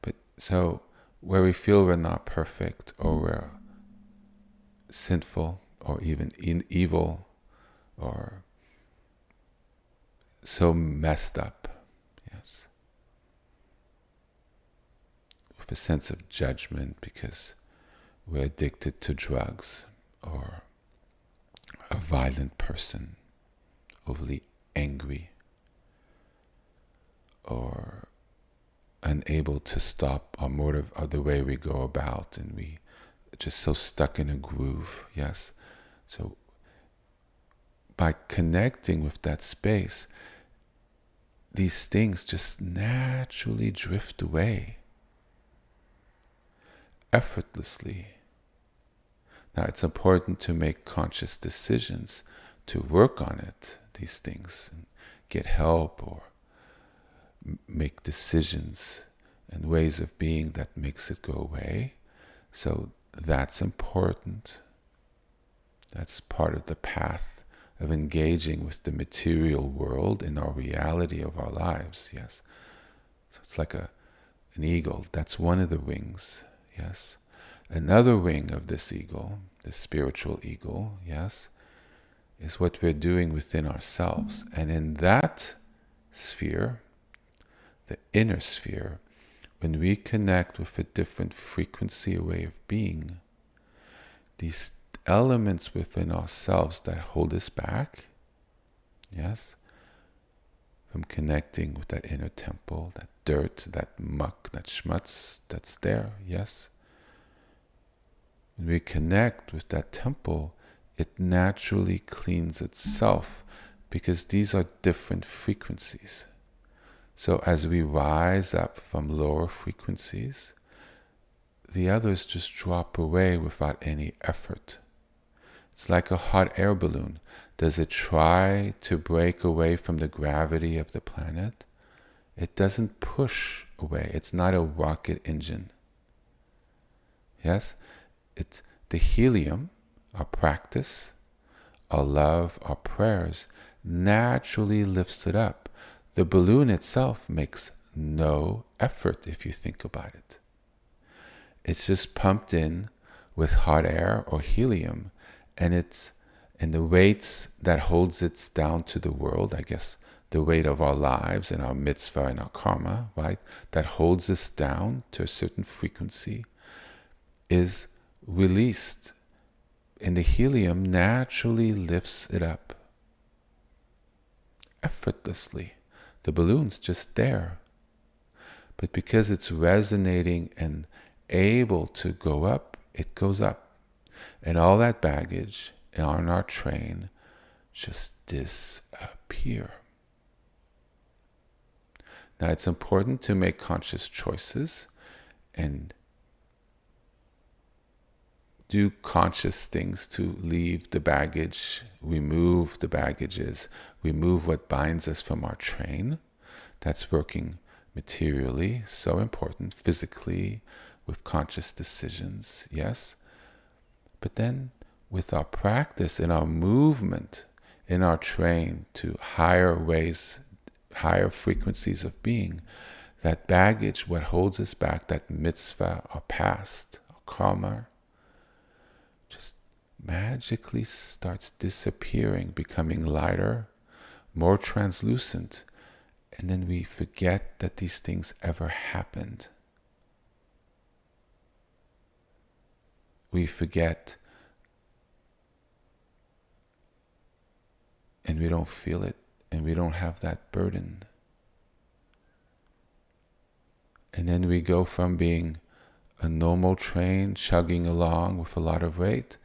But so where we feel we're not perfect, or we're sinful, or even evil, or so messed up, yes, with a sense of judgment because we're addicted to drugs, or a violent person, overly angry, or unable to stop our motive or the way we go about, and we just so stuck in a groove, yes. So by connecting with that space, these things just naturally drift away effortlessly. Now, it's important to make conscious decisions to work on it, these things, and get help, or make decisions and ways of being that makes it go away. So that's important. That's part of the path of engaging with the material world in our reality of our lives, yes. So it's like an eagle. That's one of the wings, yes. Another wing of this eagle, the spiritual eagle, yes, is what we're doing within ourselves. And in that sphere, the inner sphere, when we connect with a different frequency, a way of being, these elements within ourselves that hold us back, yes, from connecting with that inner temple, that dirt, that muck, that schmutz that's there, yes. When we connect with that temple, it naturally cleans itself because these are different frequencies. So as we rise up from lower frequencies, the others just drop away without any effort. It's like a hot air balloon. Does it try to break away from the gravity of the planet? It doesn't push away. It's not a rocket engine. Yes? It's the helium, our practice, our love, our prayers, naturally lifts it up. The balloon itself makes no effort if you think about it. It's just pumped in with hot air or helium, and the weights that holds it down to the world, I guess the weight of our lives and our mitzvah and our karma, right, that holds us down to a certain frequency, is released, and the helium naturally lifts it up effortlessly. The balloon's just there. But because it's resonating and able to go up, it goes up. And all that baggage on our train just disappear. Now, it's important to make conscious choices and do conscious things to leave the baggage, remove the baggages, remove what binds us from our train. That's working materially, so important, physically, with conscious decisions, yes. But then with our practice and our movement in our train to higher ways, higher frequencies of being, that baggage, what holds us back, that mitzvah, our past, our karma, just magically starts disappearing, becoming lighter, more translucent, and then we forget that these things ever happened. We forget, and we don't feel it, and we don't have that burden. And then we go from being a normal train chugging along with a lot of weight,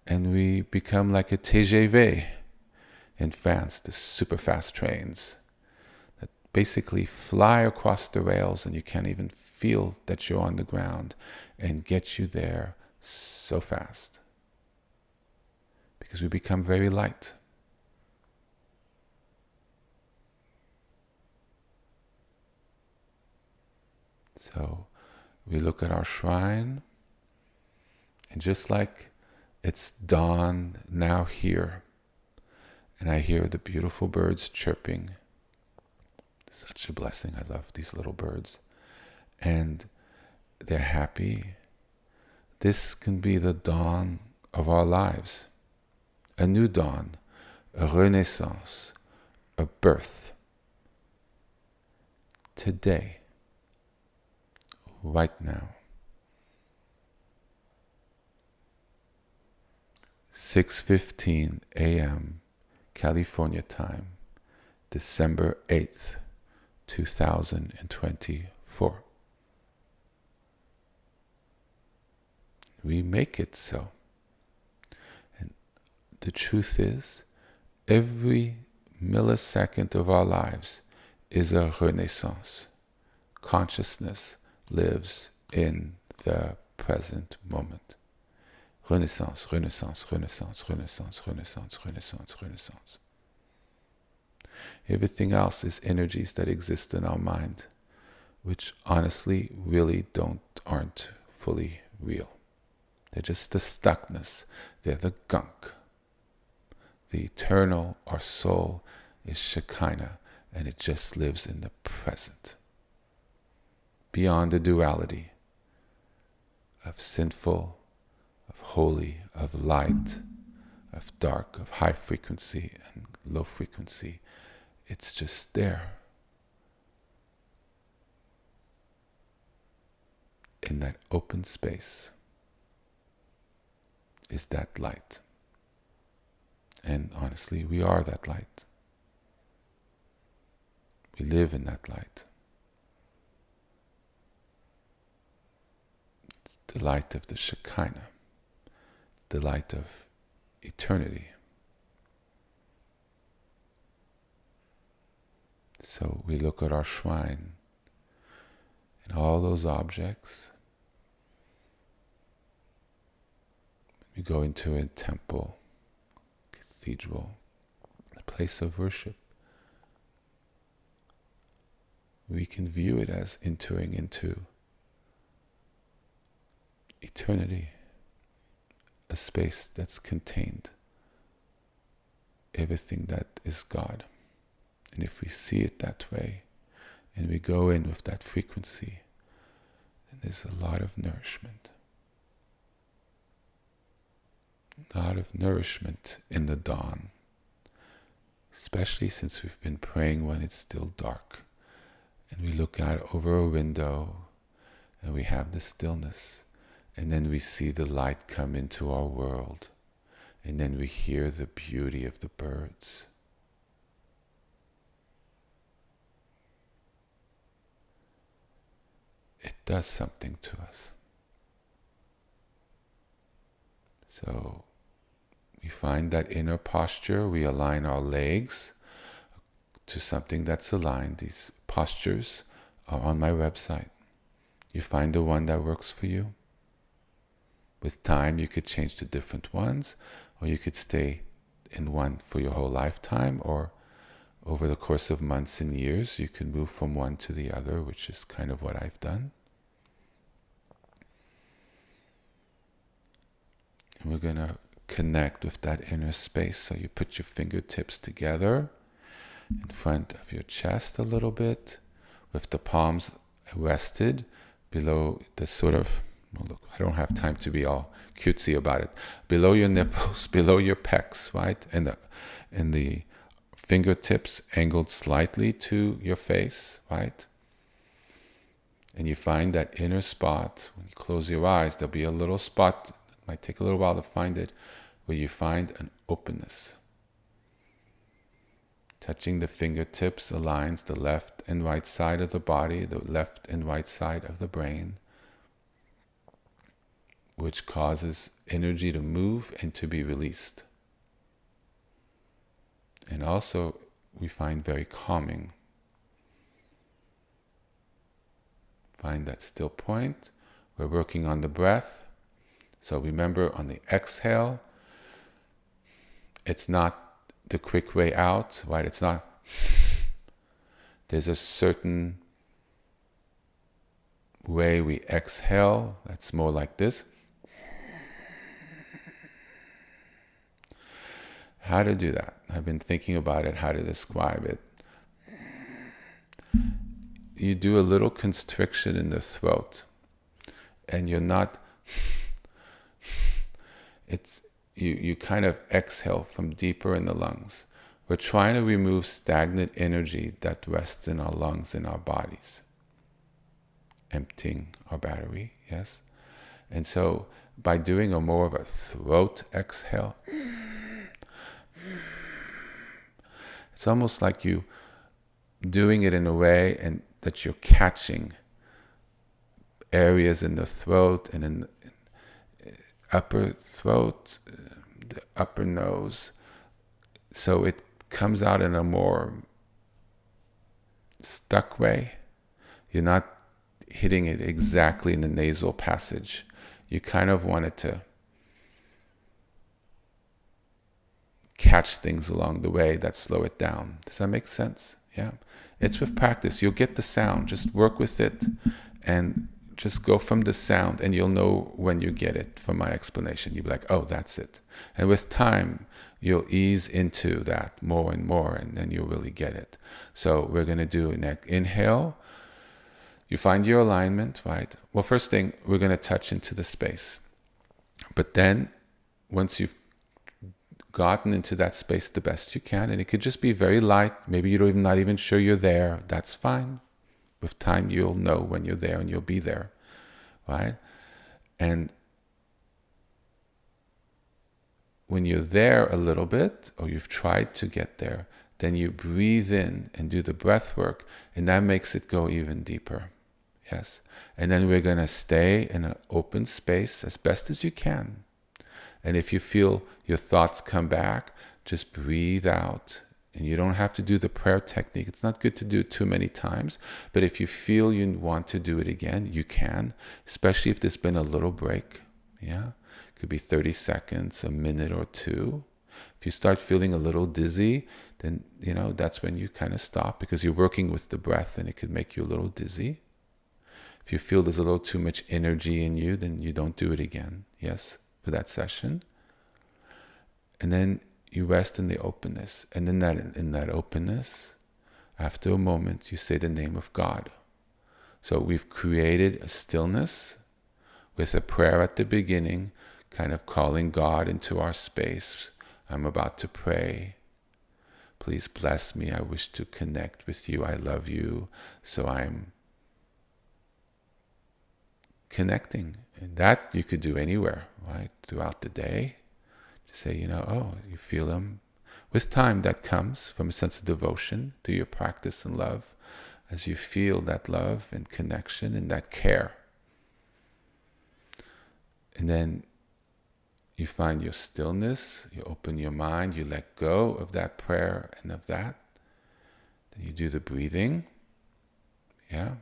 and we become like a TGV in France, the super fast trains that basically fly across the rails and you can't even feel that you're on the ground, and get you there so fast because we become very light. So we look at our shrine, and just like it's dawn now here, and I hear the beautiful birds chirping. Such a blessing. I love these little birds. And they're happy. This can be the dawn of our lives. A new dawn, a renaissance, a birth. Today, right now. 6:15 a.m. California time, December 8th, 2024. We make it so. And the truth is, every millisecond of our lives is a renaissance. Consciousness lives in the present moment. Renaissance, renaissance, renaissance, renaissance, renaissance, renaissance, renaissance. Everything else is energies that exist in our mind, which honestly really aren't fully real. They're just the stuckness. They're the gunk. The eternal, our soul, is Shekinah, and it just lives in the present. Beyond the duality of sinful, of holy, of light, of dark, of high frequency and low frequency. It's just there. In that open space is that light. And honestly, we are that light. We live in that light. It's the light of the Shekinah, the light of eternity. So we look at our shrine and all those objects. We go into a temple, cathedral, a place of worship. We can view it as entering into eternity, a space that's contained everything that is God. And if we see it that way, and we go in with that frequency, then there's a lot of nourishment. A lot of nourishment in the dawn, especially since we've been praying when it's still dark. And we look out over a window, and we have the stillness, and then we see the light come into our world, and then we hear the beauty of the birds. It does something to us. So we find that inner posture, we align our legs to something that's aligned. These postures are on my website. You find the one that works for you. With time, you could change to different ones, or you could stay in one for your whole lifetime, or over the course of months and years, you can move from one to the other, which is kind of what I've done. And we're going to connect with that inner space. So you put your fingertips together in front of your chest a little bit, with the palms rested below the sort of, well, look, I don't have time to be all cutesy about it, below your nipples, below your pecs, right? And the fingertips angled slightly to your face, right? And you find that inner spot. When you close your eyes, there'll be a little spot, it might take a little while to find it, where you find an openness. Touching the fingertips aligns the left and right side of the body, the left and right side of the brain, which causes energy to move and to be released. And also, we find very calming. Find that still point. We're working on the breath. So remember, on the exhale, it's not the quick way out, right? It's not. There's a certain way we exhale that's more like this. How to do that? I've been thinking about it, how to describe it. You do a little constriction in the throat. and you're not, you kind of exhale from deeper in the lungs. We're trying to remove stagnant energy that rests in our lungs and our bodies, emptying our battery, yes? And so by doing a more of a throat exhale, it's almost like you doing it in a way and that you're catching areas in the throat and in the upper throat, the upper nose. So it comes out in a more stuck way. You're not hitting it exactly in the nasal passage. You kind of want it to catch things along the way that slow it down. Does that make sense? Yeah. It's with practice. You'll get the sound. Just work with it and just go from the sound, and you'll know when you get it from my explanation. You'll be like, oh, that's it. And with time, you'll ease into that more and more, and then you'll really get it. So we're going to do an inhale. You find your alignment, right? Well, first thing, we're going to touch into the space. But then, once you've gotten into that space the best you can, and it could just be very light. Maybe you're not even sure you're there. That's fine. With time, you'll know when you're there, and you'll be there, right? And when you're there a little bit, or you've tried to get there, then you breathe in and do the breath work, and that makes it go even deeper. Yes. And then we're going to stay in an open space as best as you can. And if you feel your thoughts come back, just breathe out. And you don't have to do the prayer technique. It's not good to do it too many times. But if you feel you want to do it again, you can, especially if there's been a little break. Yeah. It could be 30 seconds, a minute or two. If you start feeling a little dizzy, then, that's when you kind of stop, because you're working with the breath and it could make you a little dizzy. If you feel there's a little too much energy in you, then you don't do it again. Yes. For that session. And then you rest in the openness. And then in that openness, after a moment, you say the name of God. So we've created a stillness with a prayer at the beginning, kind of calling God into our space. I'm about to pray. Please bless me. I wish to connect with you. I love you. So I'm connecting. And that you could do anywhere, right? Throughout the day. Just say, you feel them. With time, that comes from a sense of devotion to your practice and love. As you feel that love and connection and that care. And then you find your stillness. You open your mind. You let go of that prayer and of that. Then you do the breathing. Yeah.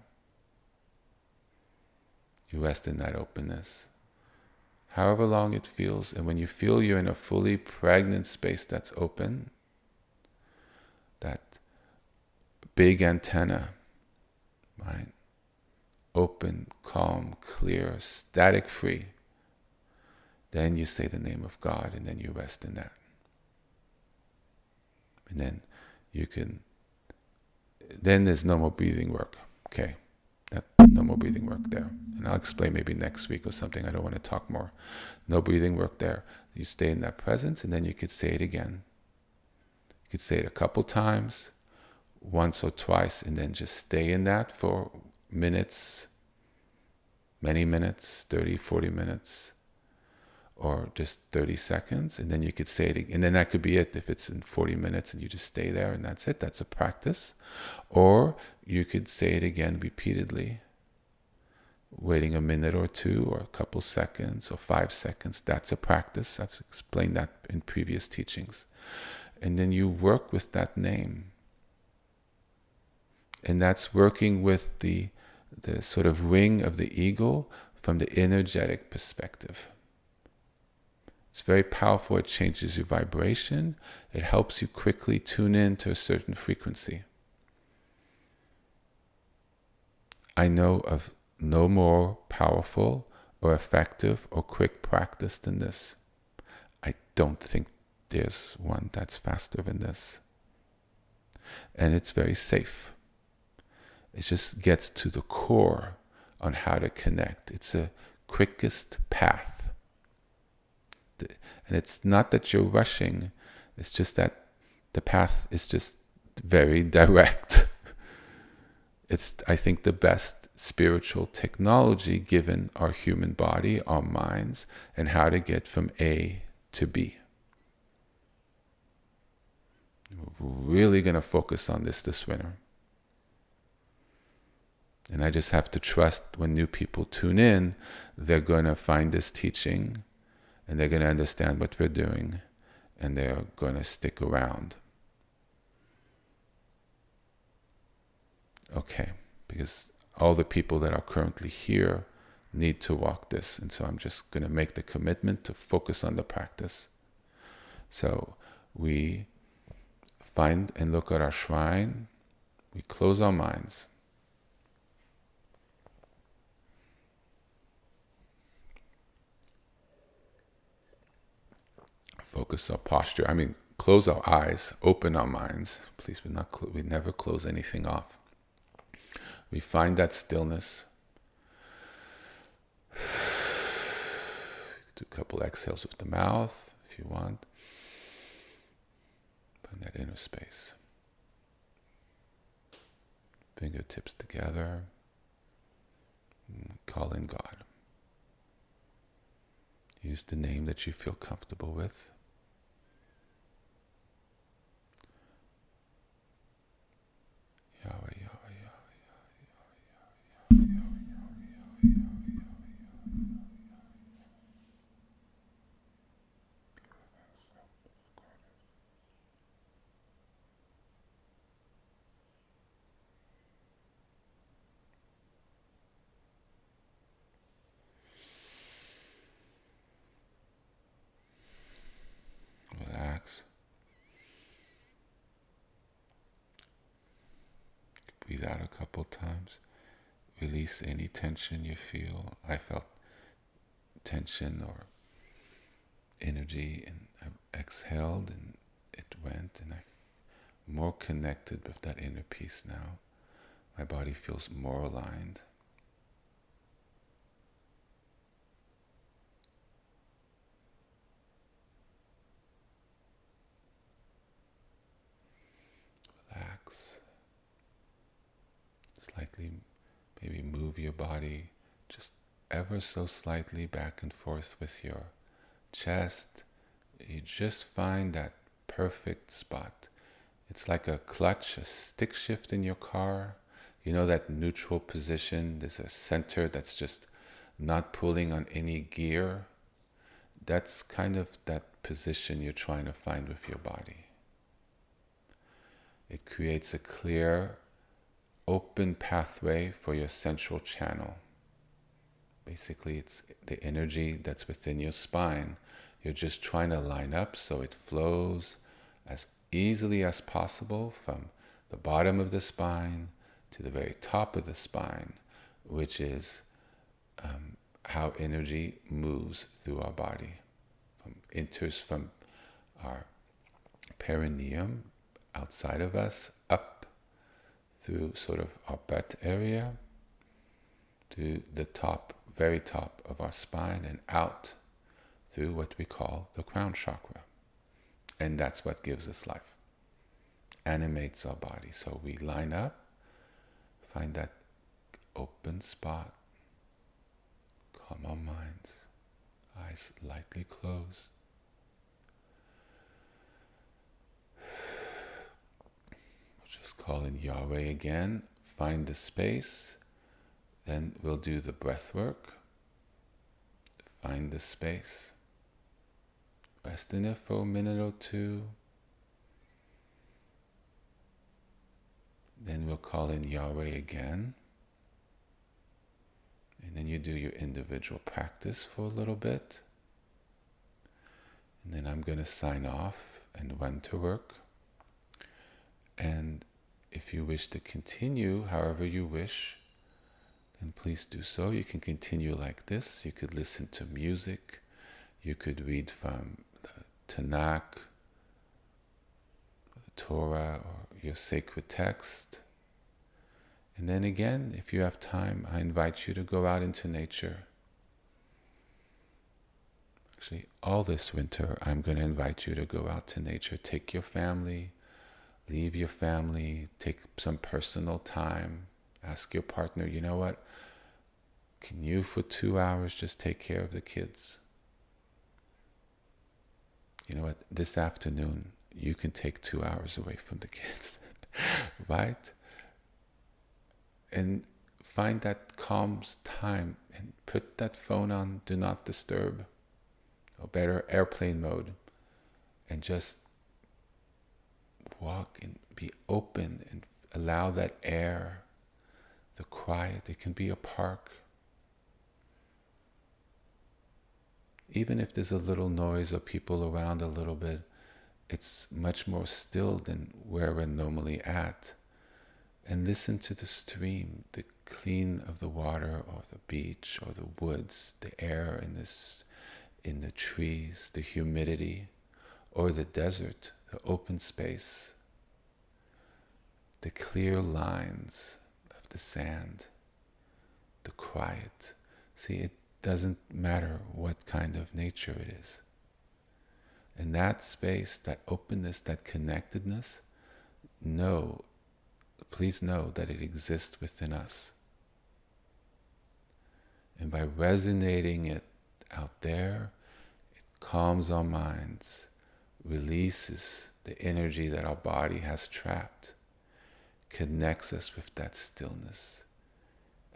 You rest in that openness, however long it feels. And when you feel you're in a fully pregnant space that's open, that big antenna, right? Open, calm, clear, static free. Then you say the name of God, and then you rest in that. And then then there's no more breathing work. Okay. No more breathing work there. And I'll explain maybe next week or something. I don't want to talk more. No breathing work there. You stay in that presence, and then you could say it again. You could say it a couple times, once or twice, and then just stay in that for minutes, many minutes, 30, 40 minutes, or just 30 seconds. And then you could say it again. And then that could be it if it's in 40 minutes and you just stay there and that's it. That's a practice. Or you could say it again repeatedly, waiting a minute or two or a couple seconds or 5 seconds. That's a practice. I've explained that in previous teachings. And then you work with that name. And that's working with the sort of wing of the eagle from the energetic perspective. It's very powerful. It changes your vibration. It helps you quickly tune in to a certain frequency. I know of no more powerful or effective or quick practice than this. I don't think there's one that's faster than this. And it's very safe. It just gets to the core on how to connect. It's a quickest path. And it's not that you're rushing, it's just that the path is just very direct. It's, I think, the best spiritual technology given our human body, our minds, and how to get from A to B. We're really going to focus on this winter. And I just have to trust when new people tune in, they're going to find this teaching and they're going to understand what we're doing and they're going to stick around. Okay, because all the people that are currently here need to walk this. And so I'm just going to make the commitment to focus on the practice. So we find and look at our shrine. We close our minds. Focus our posture. I mean, close our eyes, open our minds. Please, we never close anything off. We find that stillness. Do a couple exhales with the mouth if you want. Find that inner space. Fingertips together. Call in God. Use the name that you feel comfortable with. Yahweh, Yahweh, Yahweh, Yahweh, Yahweh, Yahweh, Yahweh, relax. Breathe out a couple times. Release any tension you feel. I felt tension or energy, and I exhaled and it went, and I'm more connected with that inner peace now. My body feels more aligned. Relax. Slightly, maybe move your body just ever so slightly back and forth with your chest. You just find that perfect spot. It's like a clutch, a stick shift in your car. You know that neutral position? There's a center that's just not pulling on any gear. That's kind of that position you're trying to find with your body. It creates a clear, open pathway for your central channel. Basically, it's the energy that's within your spine. You're just trying to line up so it flows as easily as possible from the bottom of the spine to the very top of the spine, which is how energy moves through our body. Enters from our perineum outside of us, up through sort of our butt area to the top, very top of our spine, and out through what we call the crown chakra. And that's what gives us life, animates our body. So we line up, find that open spot, calm our minds, eyes lightly closed. We'll just call in Yahweh again, find the space, then we'll do the breath work. Find the space. Rest in it for a minute or two. Then we'll call in Yahweh again. And then you do your individual practice for a little bit. And then I'm going to sign off and run to work. And if you wish to continue however you wish, then please do so. You can continue like this. You could listen to music. You could read from the Tanakh, the Torah, or your sacred text. And then again, if you have time, I invite you to go out into nature. Actually, all this winter, I'm going to invite you to go out to nature. Take your family, leave your family, take some personal time. Ask your partner, you know what? Can you, for 2 hours, just take care of the kids? You know what? This afternoon, you can take 2 hours away from the kids, right? And find that calm time and put that phone on do not disturb, or better, airplane mode, and just walk and be open and allow that air, the quiet. It can be a park. Even if there's a little noise or people around a little bit, it's much more still than where we're normally at. And listen to the stream, the clean of the water or the beach or the woods, the air in the trees, the humidity, or the desert, the open space, the clear lines of the sand, the quiet. See, it doesn't matter what kind of nature it is. In that space, that openness, that connectedness, please know that it exists within us. And by resonating it out there, it calms our minds, releases the energy that our body has trapped, connects us with that stillness.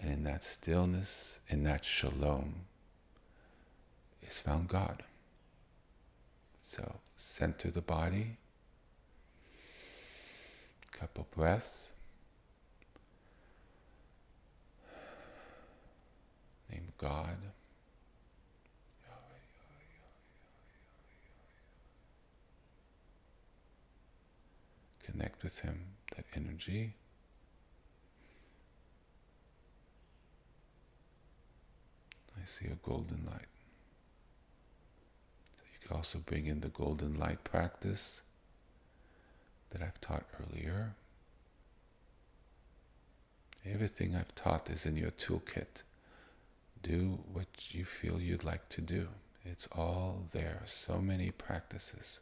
And in that stillness, in that shalom, is found God. So center the body, couple breaths. Name God. Connect with Him, that energy. I see a golden light. So you can also bring in the golden light practice that I've taught earlier. Everything I've taught is in your toolkit. Do what you feel you'd like to do. It's all there. So many practices.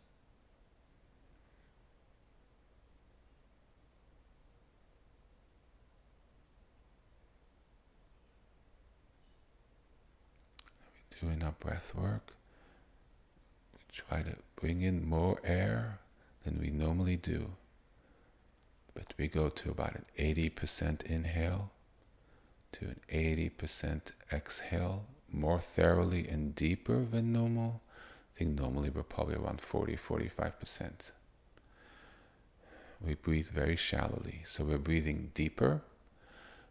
Doing our breath work, we try to bring in more air than we normally do, but we go to about an 80% inhale to an 80% exhale, more thoroughly and deeper than normal. I think normally we're probably around 40-45%. We breathe very shallowly, so we're breathing deeper,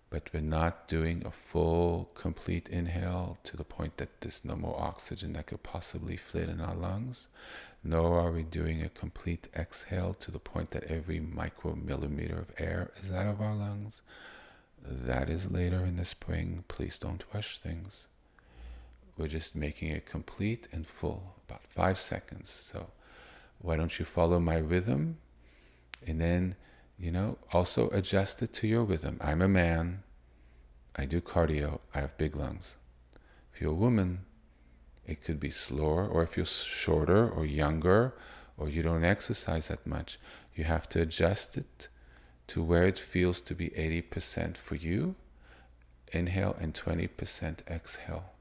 but we're not doing a full, complete inhale to the point that there's no more oxygen that could possibly fit in our lungs, nor are we doing a complete exhale to the point that every micromillimeter of air is out of our lungs. That is later in the spring. Please don't rush things. We're just making it complete and full, about 5 seconds. So why don't you follow my rhythm? And then, also adjust it to your rhythm. I'm a man. I do cardio. I have big lungs. If you're a woman, it could be slower, or if you're shorter or younger, or you don't exercise that much, you have to adjust it to where it feels to be 80% for you. Inhale and 20% exhale,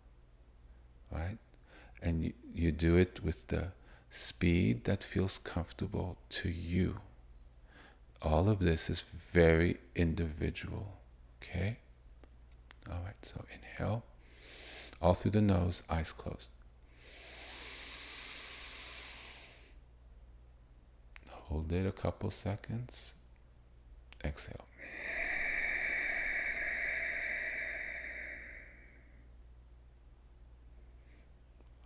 right? And you do it with the speed that feels comfortable to you. All of this is very individual, okay? All right, so inhale, all through the nose, eyes closed. Hold it a couple seconds. Exhale.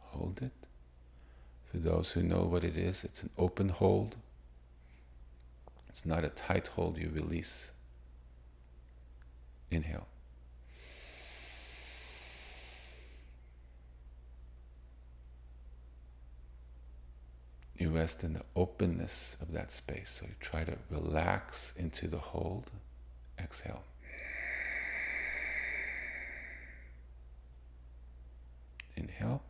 Hold it. For those who know what it is, it's an open hold. It's not a tight hold, you release. Inhale. You rest in the openness of that space, so you try to relax into the hold. Exhale. Inhale.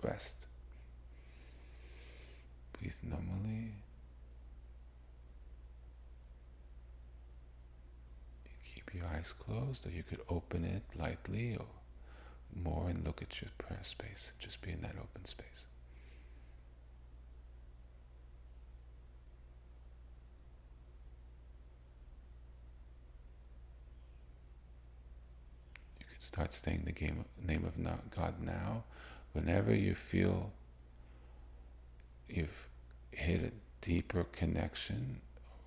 rest. Breathe normally. Keep your eyes closed, or you could open it lightly or more and look at your prayer space. Just be in that open space. You could start saying the name of God now. Whenever you feel you've hit a deeper connection,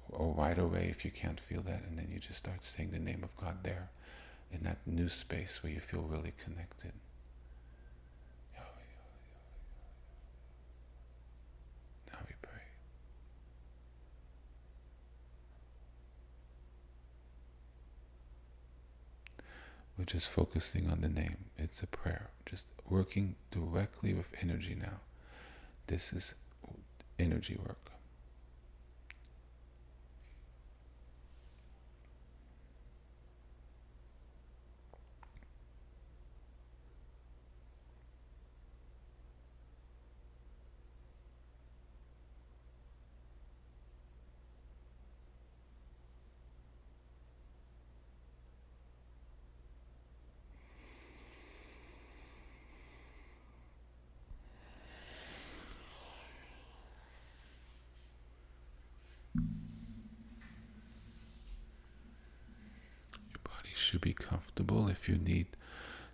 or right away if you can't feel that, and then you just start saying the name of God there, in that new space where you feel really connected. Now we pray. We're just focusing on the name. It's a prayer. Just working directly with energy now. This is energy work. Should be comfortable. If you need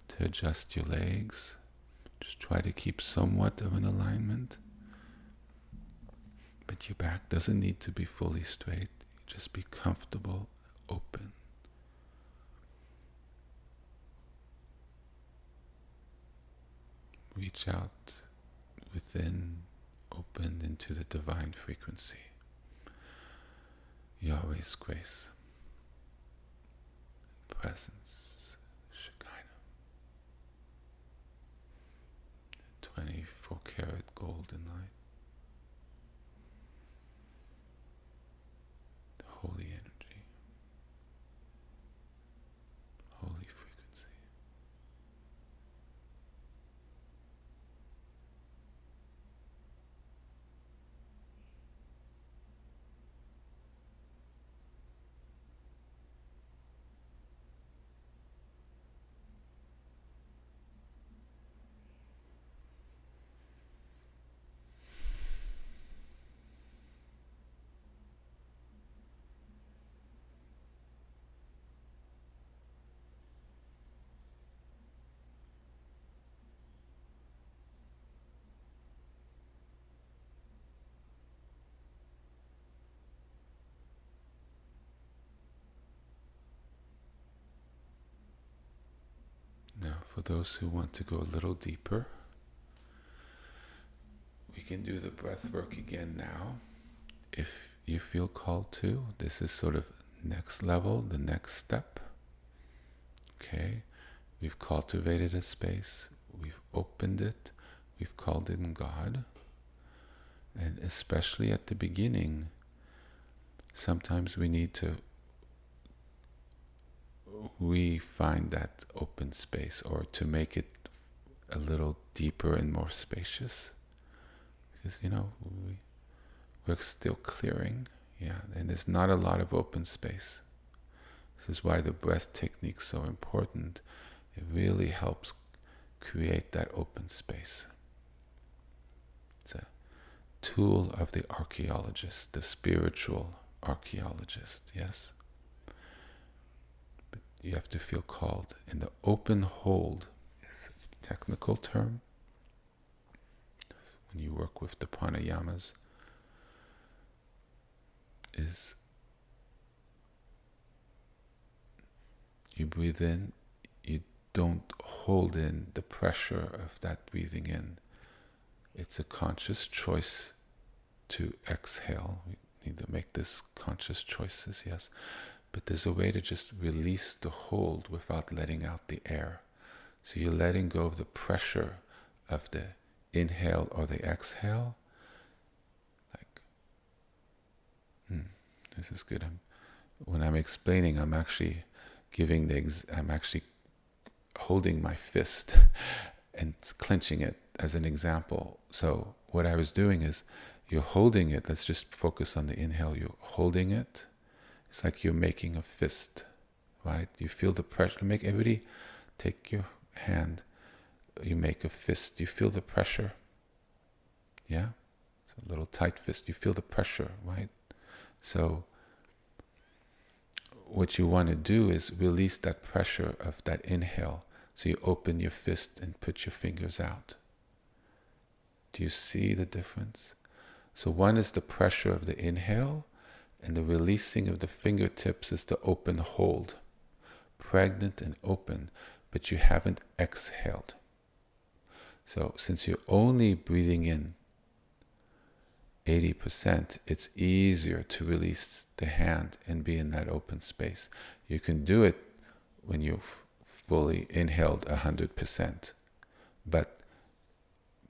to adjust your legs, just try to keep somewhat of an alignment. But your back doesn't need to be fully straight. Just be comfortable, open. Reach out within, open into the divine frequency. Yahweh's grace. Presence, Shekinah, 24-karat golden light, holy energy, holy frequency. Now, for those who want to go a little deeper, we can do the breath work again now. If you feel called to, this is sort of next level, the next step. Okay, we've cultivated a space, we've opened it, we've called in God. And especially at the beginning, sometimes we find that open space, or to make it a little deeper and more spacious, because we're still clearing, and there's not a lot of open space. This is why the breath technique is so important. It really helps create that open space. It's a tool of the archaeologist, the spiritual archaeologist, yes? You have to feel called. And the open hold is a technical term. When you work with the pranayamas, is you breathe in, you don't hold in the pressure of that breathing in. It's a conscious choice to exhale. We need to make this conscious choices, yes. But there's a way to just release the hold without letting out the air. So you're letting go of the pressure of the inhale or the exhale. Like, this is good. When I'm explaining, I'm actually I'm actually holding my fist and clenching it as an example. So what I was doing is, you're holding it. Let's just focus on the inhale. You're holding it. It's like you're making a fist, right? You feel the pressure. Make everybody take your hand. You make a fist. You feel the pressure. Yeah? It's a little tight fist. You feel the pressure, right? So what you want to do is release that pressure of that inhale. So you open your fist and put your fingers out. Do you see the difference? So one is the pressure of the inhale, and the releasing of the fingertips is the open hold. Pregnant and open, but you haven't exhaled. So since you're only breathing in 80%, it's easier to release the hand and be in that open space. You can do it when you've fully inhaled 100%. But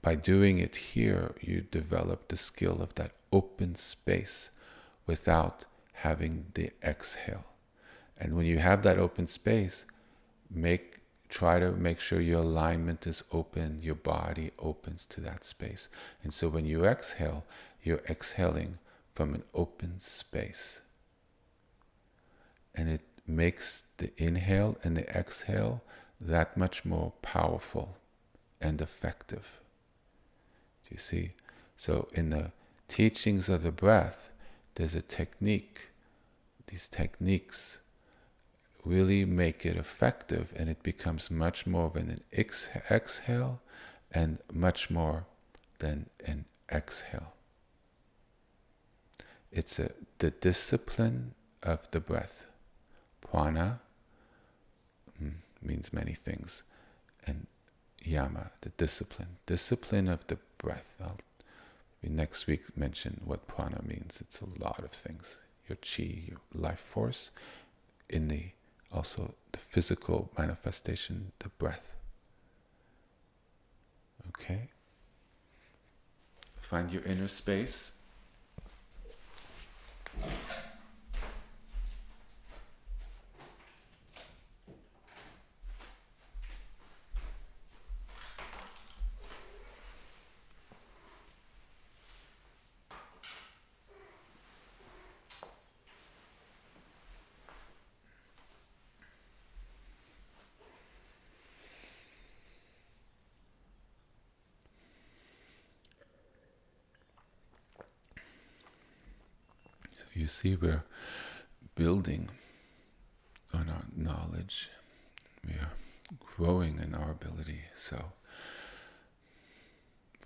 by doing it here, you develop the skill of that open space without having the exhale. And when you have that open space, try to make sure your alignment is open, your body opens to that space. And so when you exhale, you're exhaling from an open space. And it makes the inhale and the exhale that much more powerful and effective. Do you see? So in the teachings of the breath, there's a technique. These techniques really make it effective, and it becomes much more of an exhale and much more than an exhale. It's the discipline of the breath. Prana means many things, and yama, the discipline of the breath. I'll next week mention what prana means. It's a lot of things. Your chi, your life force, also the physical manifestation, the breath. Okay? Find your inner space. You see, we're building on our knowledge. We are growing in our ability. So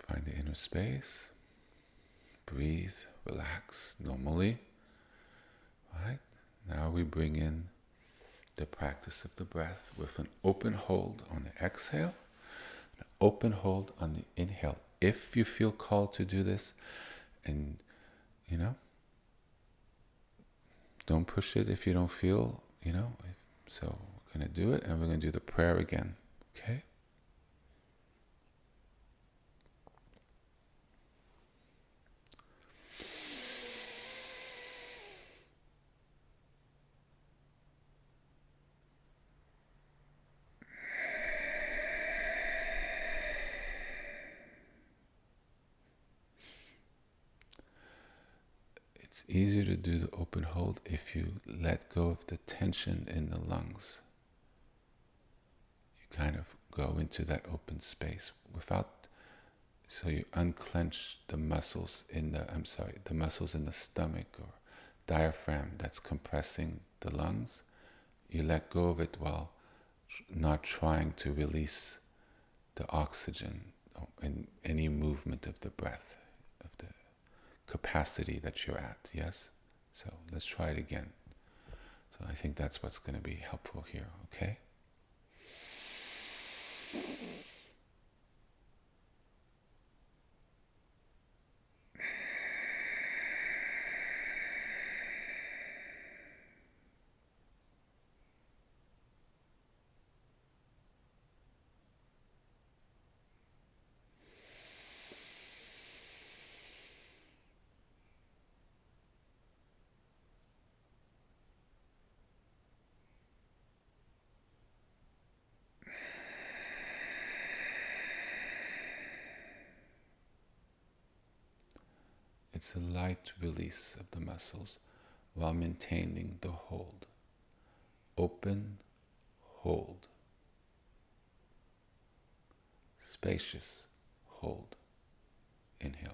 find the inner space. Breathe, relax normally. Right? Now we bring in the practice of the breath with an open hold on the exhale, an open hold on the inhale. If you feel called to do this, and don't push it if you don't feel, So we're going to do it, and we're going to do the prayer again. Okay? It's easier to do the open hold if you let go of the tension in the lungs. You kind of go into that open space so you unclench the muscles the muscles in the stomach or diaphragm that's compressing the lungs. You let go of it while not trying to release the oxygen in any movement of the breath, of the capacity that you're at, yes? So let's try it again. So I think that's what's going to be helpful here, okay? It's a light release of the muscles while maintaining the hold. Open, hold. Spacious, hold. Inhale.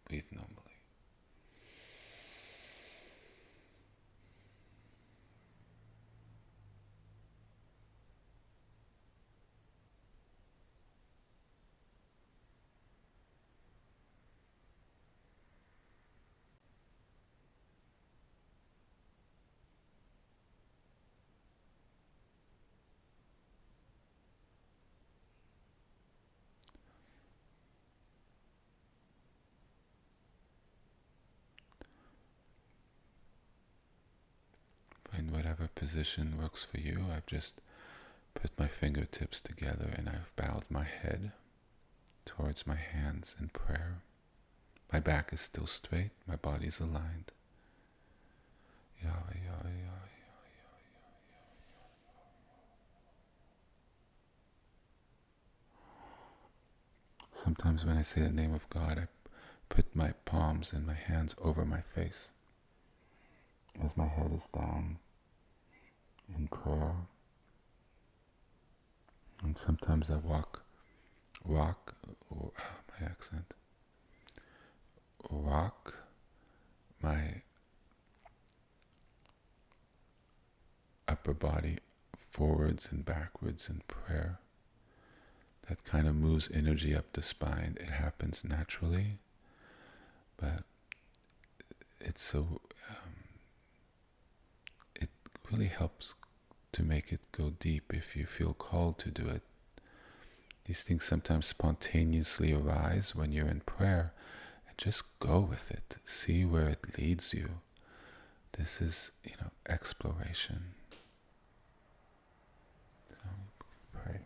Breathe normally. Find whatever position works for you. I've just put my fingertips together and I've bowed my head towards my hands in prayer. My back is still straight, my body's aligned. Yahweh, Yahweh, Yahweh. Sometimes when I say the name of God, I put my palms and my hands over my face as my head is down in prayer. And sometimes I rock my upper body forwards and backwards in prayer. That kind of moves energy up the spine. It happens naturally, but it's so it really helps to make it go deep if you feel called to do it. These things sometimes spontaneously arise when you're in prayer, and just go with it. See where it leads you. This is, exploration. So pray.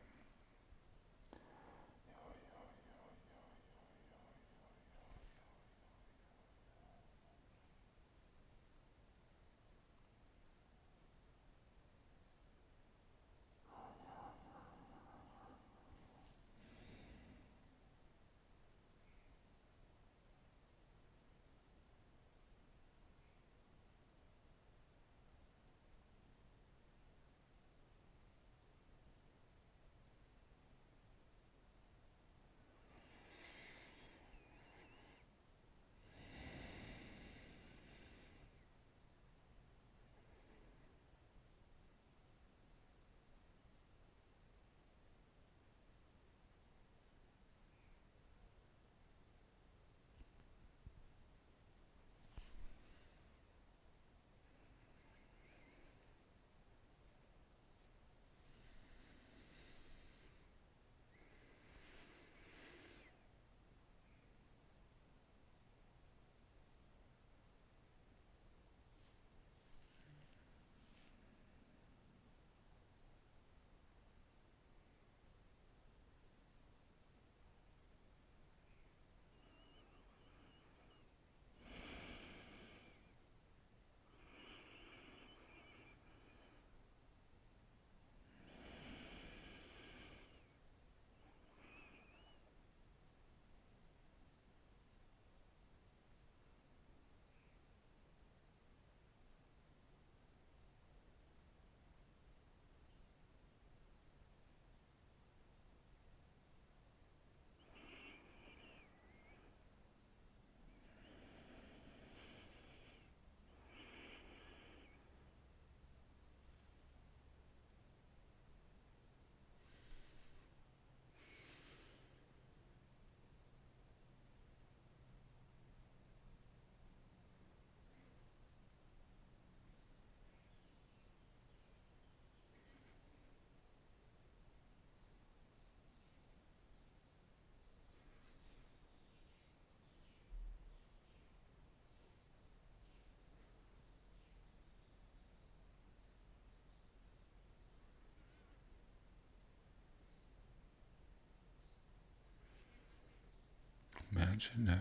Imagine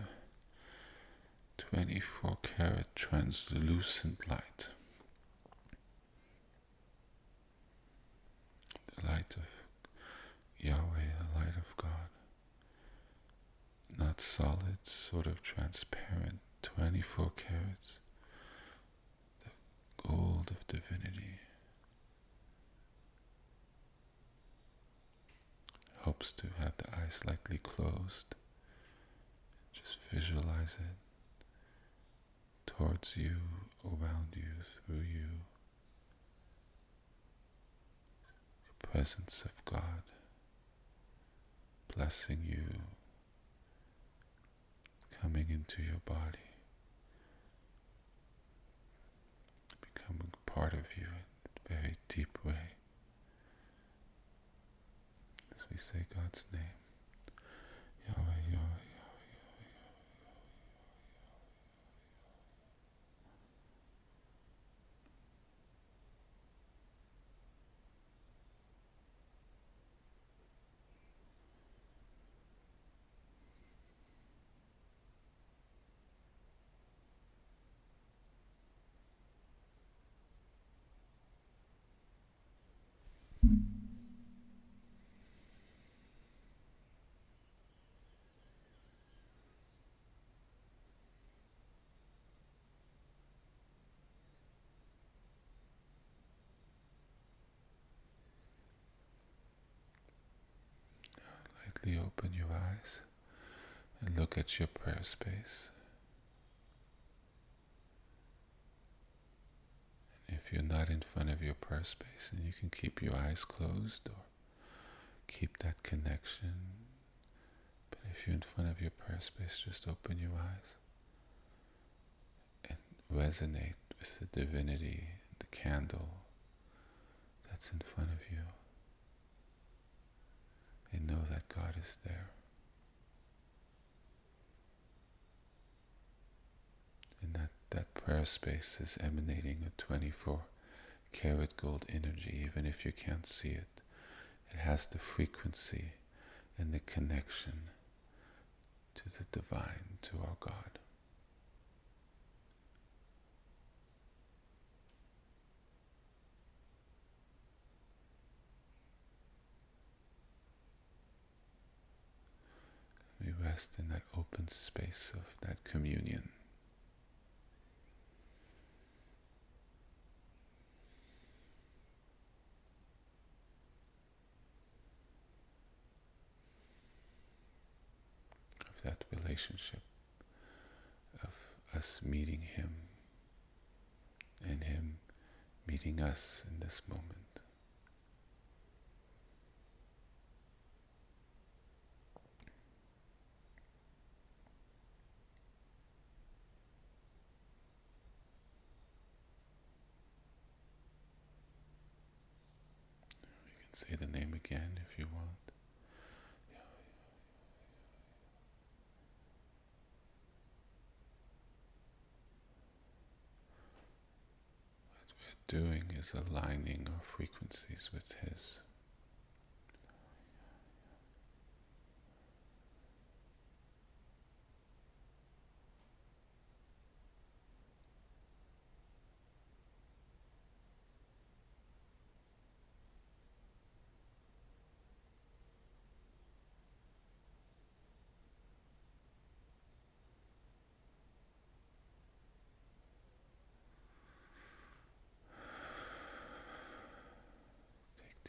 24-karat translucent light. The light of Yahweh, the light of God. Not solid, sort of transparent, 24 carats. The gold of divinity. Helps to have the eyes slightly closed. Just visualize it towards you, around you, through you. The presence of God blessing you, coming into your body, becoming part of you in a very deep way. As we say God's name, Yahweh, Yahweh. Lightly open your eyes and look at your prayer space. And if you're not in front of your prayer space, then you can keep your eyes closed or keep that connection. But if you're in front of your prayer space, just open your eyes and resonate with the divinity, the candle that's in front of you. And know that God is there. And that prayer space is emanating a 24-karat gold energy, even if you can't see it. It has the frequency and the connection to the divine, to our God. We rest in that open space of that communion. Of that relationship, of us meeting Him and Him meeting us in this moment. Say the name again if you want. What we're doing is aligning our frequencies with His.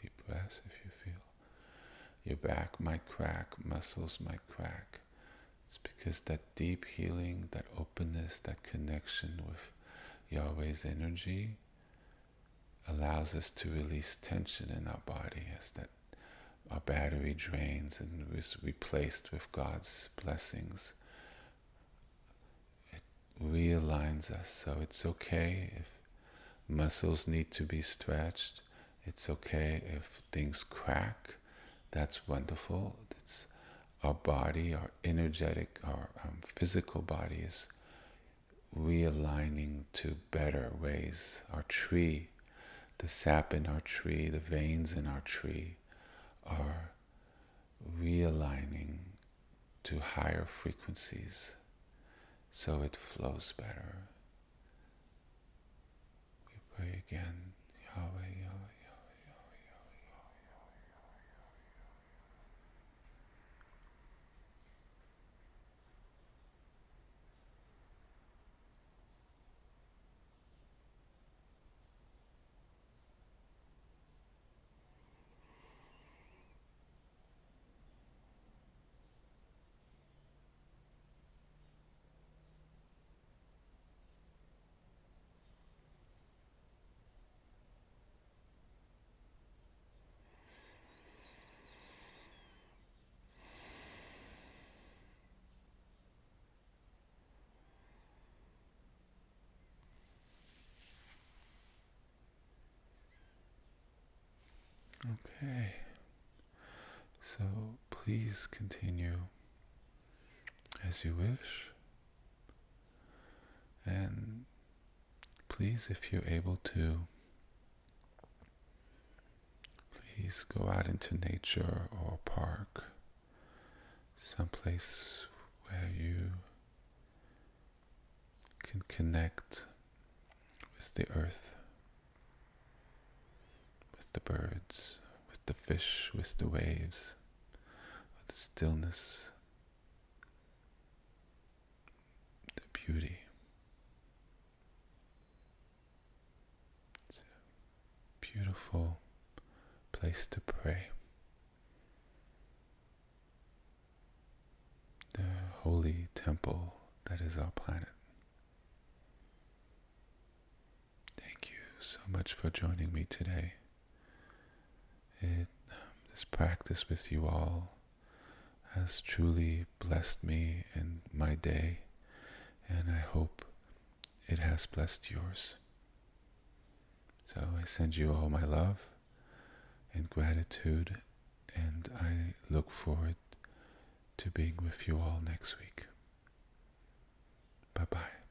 Deep breaths if you feel your back might crack, muscles might crack. It's because that deep healing, that openness, that connection with Yahweh's energy allows us to release tension in our body as that our battery drains and is replaced with God's blessings. It realigns us, so it's okay if muscles need to be stretched. It's okay if things crack. That's wonderful. It's our body, our energetic, our physical body is realigning to better ways. Our tree, the sap in our tree, the veins in our tree are realigning to higher frequencies. so it flows better. We pray again, Yahweh, Yahweh, Yahweh, Yahweh, Okay, so please continue as you wish, and please, if you're able to, please go out into nature or a park, someplace where you can connect with the earth, with the birds, with the fish, with the waves, with the stillness, the beauty. It's a beautiful place to pray. The holy temple that is our planet. Thank you so much for joining me today. This practice with you all has truly blessed me and my day, and I hope it has blessed yours. So I send you all my love and gratitude, and I look forward to being with you all next week. Bye-bye.